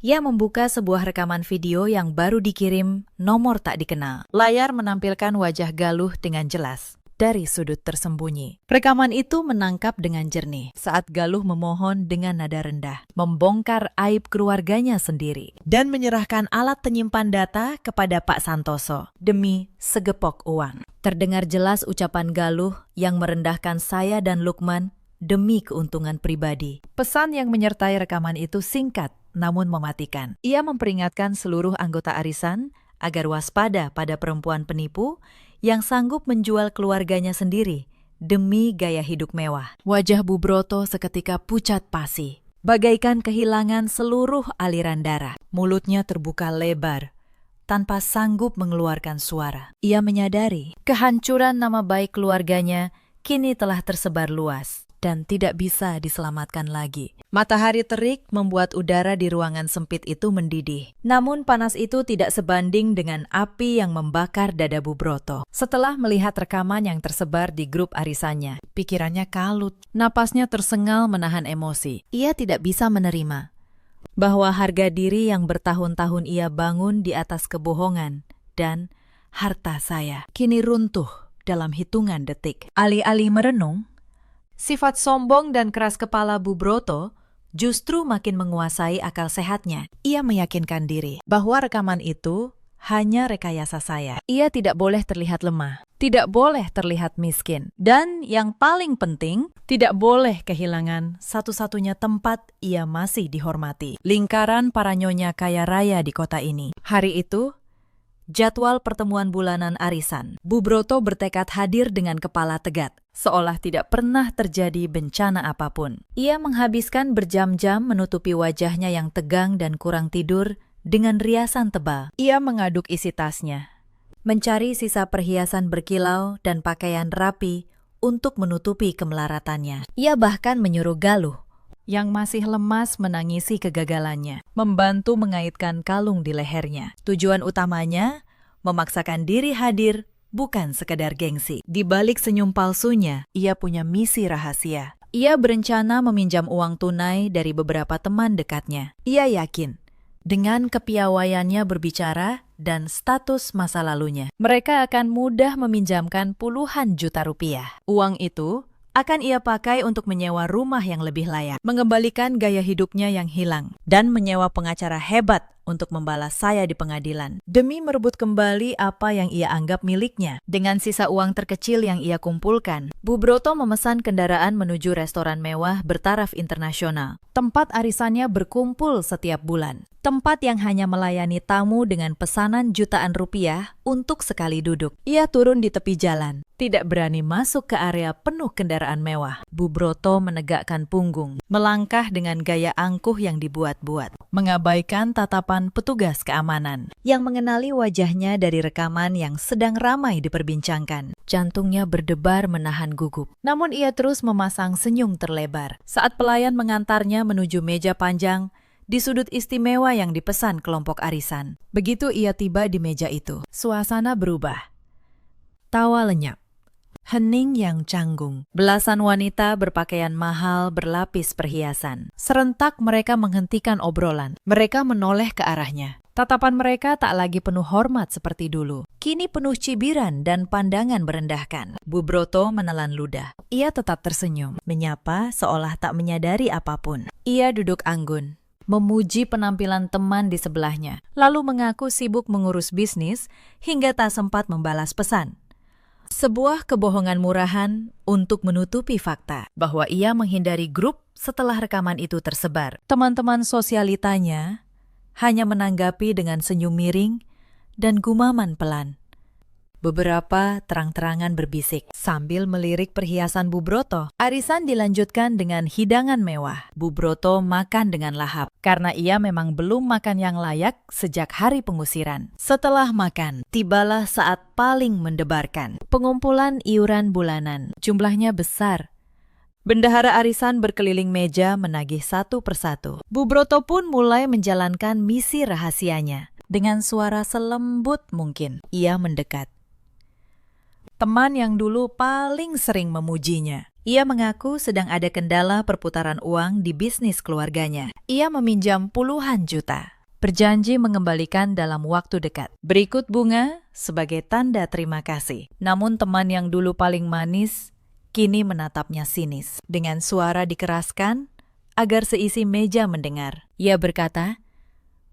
Ia membuka sebuah rekaman video yang baru dikirim nomor tak dikenal. Layar menampilkan wajah Galuh dengan jelas dari sudut tersembunyi. Rekaman itu menangkap dengan jernih saat Galuh memohon dengan nada rendah, membongkar aib keluarganya sendiri, dan menyerahkan alat penyimpan data kepada Pak Santoso demi segepok uang. Terdengar jelas ucapan Galuh yang merendahkan saya dan Lukman demi keuntungan pribadi. Pesan yang menyertai rekaman itu singkat namun mematikan. Ia memperingatkan seluruh anggota arisan agar waspada pada perempuan penipu yang sanggup menjual keluarganya sendiri demi gaya hidup mewah. Wajah Bu Broto seketika pucat pasi, bagaikan kehilangan seluruh aliran darah. Mulutnya terbuka lebar, tanpa sanggup mengeluarkan suara. Ia menyadari kehancuran nama baik keluarganya kini telah tersebar luas dan tidak bisa diselamatkan lagi. Matahari terik membuat udara di ruangan sempit itu mendidih. Namun panas itu tidak sebanding dengan api yang membakar dada Bu Broto. Setelah melihat rekaman yang tersebar di grup arisannya, pikirannya kalut. Napasnya tersengal menahan emosi. Ia tidak bisa menerima bahwa harga diri yang bertahun-tahun ia bangun di atas kebohongan dan harta saya kini runtuh dalam hitungan detik. Alih-alih merenung, sifat sombong dan keras kepala Bu Broto justru makin menguasai akal sehatnya. Ia meyakinkan diri bahwa rekaman itu hanya rekayasa saya. Ia tidak boleh terlihat lemah, tidak boleh terlihat miskin, dan yang paling penting, tidak boleh kehilangan satu-satunya tempat ia masih dihormati. Lingkaran para nyonya kaya raya di kota ini. Hari itu, jadwal pertemuan bulanan arisan. Bu Broto bertekad hadir dengan kepala tegak, seolah tidak pernah terjadi bencana apapun. Ia menghabiskan berjam-jam menutupi wajahnya yang tegang dan kurang tidur dengan riasan tebal. Ia mengaduk isi tasnya, mencari sisa perhiasan berkilau dan pakaian rapi untuk menutupi kemelaratannya. Ia bahkan menyuruh Galuh yang masih lemas menangisi kegagalannya, membantu mengaitkan kalung di lehernya. Tujuan utamanya, memaksakan diri hadir, bukan sekedar gengsi. Di balik senyum palsunya, ia punya misi rahasia. Ia berencana meminjam uang tunai dari beberapa teman dekatnya. Ia yakin, dengan kepiawaiannya berbicara dan status masa lalunya, mereka akan mudah meminjamkan puluhan juta rupiah. Uang itu akan ia pakai untuk menyewa rumah yang lebih layak, mengembalikan gaya hidupnya yang hilang, dan menyewa pengacara hebat untuk membalas saya di pengadilan demi merebut kembali apa yang ia anggap miliknya. Dengan sisa uang terkecil yang ia kumpulkan, Bu Broto memesan kendaraan menuju restoran mewah bertaraf internasional. Tempat arisannya berkumpul setiap bulan. Tempat yang hanya melayani tamu dengan pesanan jutaan rupiah untuk sekali duduk. Ia turun di tepi jalan, tidak berani masuk ke area penuh kendaraan mewah. Bu Broto menegakkan punggung, melangkah dengan gaya angkuh yang dibuat-buat, mengabaikan tatapan petugas keamanan yang mengenali wajahnya dari rekaman yang sedang ramai diperbincangkan. Jantungnya berdebar menahan gugup. Namun ia terus memasang senyum terlebar saat pelayan mengantarnya menuju meja panjang di sudut istimewa yang dipesan kelompok arisan. Begitu ia tiba di meja itu, suasana berubah. Tawa lenyap. Hening yang canggung. Belasan wanita berpakaian mahal berlapis perhiasan. Serentak mereka menghentikan obrolan. Mereka menoleh ke arahnya. Tatapan mereka tak lagi penuh hormat seperti dulu. Kini penuh cibiran dan pandangan merendahkan. Bu Broto menelan ludah. Ia tetap tersenyum, menyapa seolah tak menyadari apapun. Ia duduk anggun, memuji penampilan teman di sebelahnya, lalu mengaku sibuk mengurus bisnis hingga tak sempat membalas pesan. Sebuah kebohongan murahan untuk menutupi fakta bahwa ia menghindari grup setelah rekaman itu tersebar. Teman-teman sosialitanya hanya menanggapi dengan senyum miring dan gumaman pelan. Beberapa terang-terangan berbisik sambil melirik perhiasan Bu Broto. Arisan dilanjutkan dengan hidangan mewah. Bu Broto makan dengan lahap karena ia memang belum makan yang layak sejak hari pengusiran. Setelah makan, tibalah saat paling mendebarkan. Pengumpulan iuran bulanan. Jumlahnya besar. Bendahara arisan berkeliling meja menagih satu persatu. Bu Broto pun mulai menjalankan misi rahasianya. Dengan suara selembut mungkin, ia mendekat. Teman yang dulu paling sering memujinya. Ia mengaku sedang ada kendala perputaran uang di bisnis keluarganya. Ia meminjam puluhan juta. Berjanji mengembalikan dalam waktu dekat. Berikut bunga sebagai tanda terima kasih. Namun teman yang dulu paling manis kini menatapnya sinis. Dengan suara dikeraskan agar seisi meja mendengar. Ia berkata,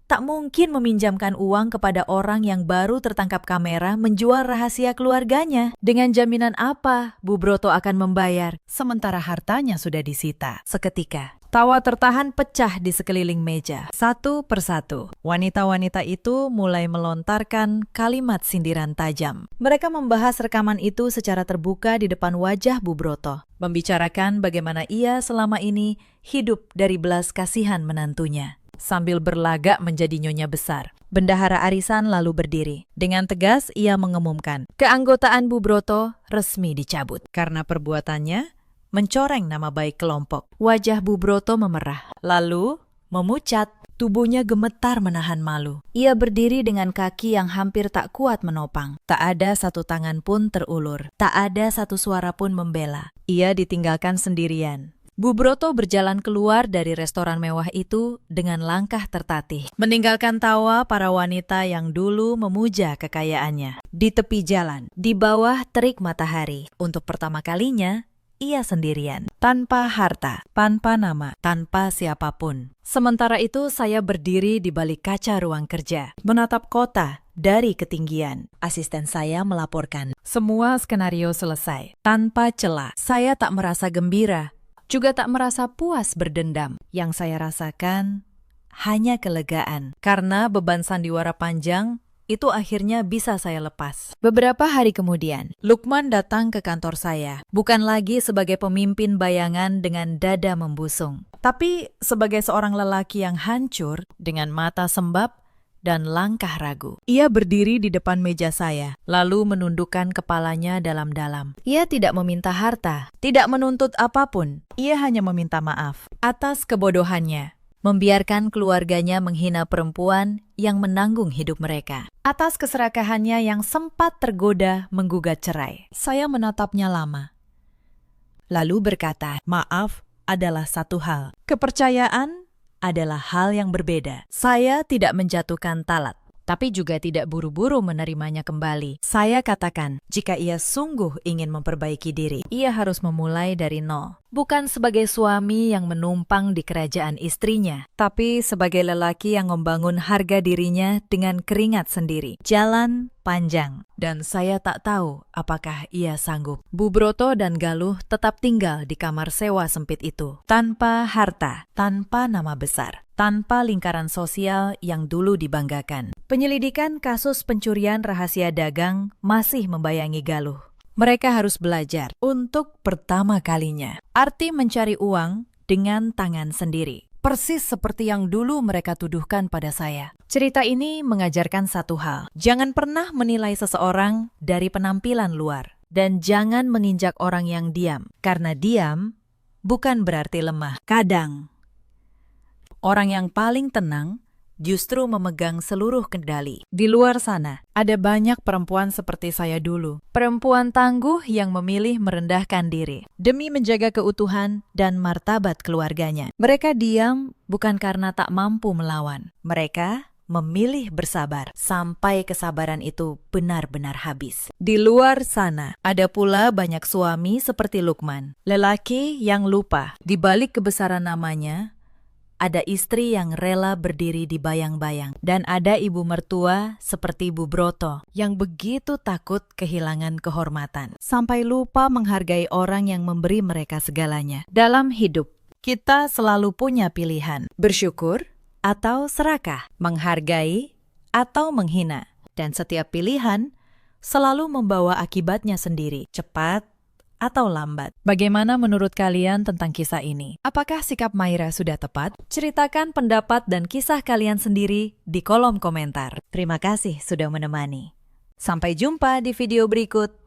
tak mungkin meminjamkan uang kepada orang yang baru tertangkap kamera menjual rahasia keluarganya. Dengan jaminan apa Bu Broto akan membayar, sementara hartanya sudah disita? Seketika, tawa tertahan pecah di sekeliling meja. Satu persatu, wanita-wanita itu mulai melontarkan kalimat sindiran tajam. Mereka membahas rekaman itu secara terbuka di depan wajah Bu Broto, membicarakan bagaimana ia selama ini hidup dari belas kasihan menantunya. Sambil berlagak menjadi nyonya besar, bendahara arisan lalu berdiri. Dengan tegas ia mengumumkan, keanggotaan Bu Broto resmi dicabut karena perbuatannya mencoreng nama baik kelompok. Wajah Bu Broto memerah, lalu memucat. Tubuhnya gemetar menahan malu. Ia berdiri dengan kaki yang hampir tak kuat menopang. Tak ada satu tangan pun terulur. Tak ada satu suara pun membela. Ia ditinggalkan sendirian. Bu Broto berjalan keluar dari restoran mewah itu dengan langkah tertatih, meninggalkan tawa para wanita yang dulu memuja kekayaannya. Di tepi jalan, di bawah terik matahari, untuk pertama kalinya, ia sendirian, tanpa harta, tanpa nama, tanpa siapapun. Sementara itu saya berdiri di balik kaca ruang kerja, menatap kota dari ketinggian. Asisten saya melaporkan, semua skenario selesai, tanpa celah. Saya tak merasa gembira, juga tak merasa puas berdendam. Yang saya rasakan hanya kelegaan, karena beban sandiwara panjang itu akhirnya bisa saya lepas. Beberapa hari kemudian, Lukman datang ke kantor saya, bukan lagi sebagai pemimpin bayangan dengan dada membusung, tapi sebagai seorang lelaki yang hancur dengan mata sembab dan langkah ragu. Ia berdiri di depan meja saya, lalu menundukkan kepalanya dalam-dalam. Ia tidak meminta harta, tidak menuntut apapun. Ia hanya meminta maaf atas kebodohannya, membiarkan keluarganya menghina perempuan yang menanggung hidup mereka, atas keserakahannya yang sempat tergoda menggugat cerai. Saya menatapnya lama, lalu berkata, maaf adalah satu hal, kepercayaan adalah hal yang berbeda. Saya tidak menjatuhkan talat. tapi juga tidak buru-buru menerimanya kembali. Saya katakan, jika ia sungguh ingin memperbaiki diri, ia harus memulai dari nol. Bukan sebagai suami yang menumpang di kerajaan istrinya, tapi sebagai lelaki yang membangun harga dirinya dengan keringat sendiri. Jalan panjang, dan saya tak tahu apakah ia sanggup. Bu Broto dan Galuh tetap tinggal di kamar sewa sempit itu, tanpa harta, tanpa nama besar, tanpa lingkaran sosial yang dulu dibanggakan. Penyelidikan kasus pencurian rahasia dagang masih membayangi Galuh. Mereka harus belajar untuk pertama kalinya arti mencari uang dengan tangan sendiri. Persis seperti yang dulu mereka tuduhkan pada saya. Cerita ini mengajarkan satu hal. Jangan pernah menilai seseorang dari penampilan luar. Dan jangan menginjak orang yang diam. Karena diam bukan berarti lemah. Kadang, orang yang paling tenang justru memegang seluruh kendali. Di luar sana, ada banyak perempuan seperti saya dulu. Perempuan tangguh yang memilih merendahkan diri demi menjaga keutuhan dan martabat keluarganya. Mereka diam bukan karena tak mampu melawan. Mereka memilih bersabar sampai kesabaran itu benar-benar habis. Di luar sana, ada pula banyak suami seperti Lukman. Lelaki yang lupa di balik kebesaran namanya, ada istri yang rela berdiri di bayang-bayang, dan ada ibu mertua seperti Bu Broto yang begitu takut kehilangan kehormatan, sampai lupa menghargai orang yang memberi mereka segalanya. Dalam hidup, kita selalu punya pilihan, bersyukur atau serakah, menghargai atau menghina. Dan setiap pilihan selalu membawa akibatnya sendiri, cepat atau lambat. Bagaimana menurut kalian tentang kisah ini? Apakah sikap Maira sudah tepat? Ceritakan pendapat dan kisah kalian sendiri di kolom komentar. Terima kasih sudah menemani. Sampai jumpa di video berikut.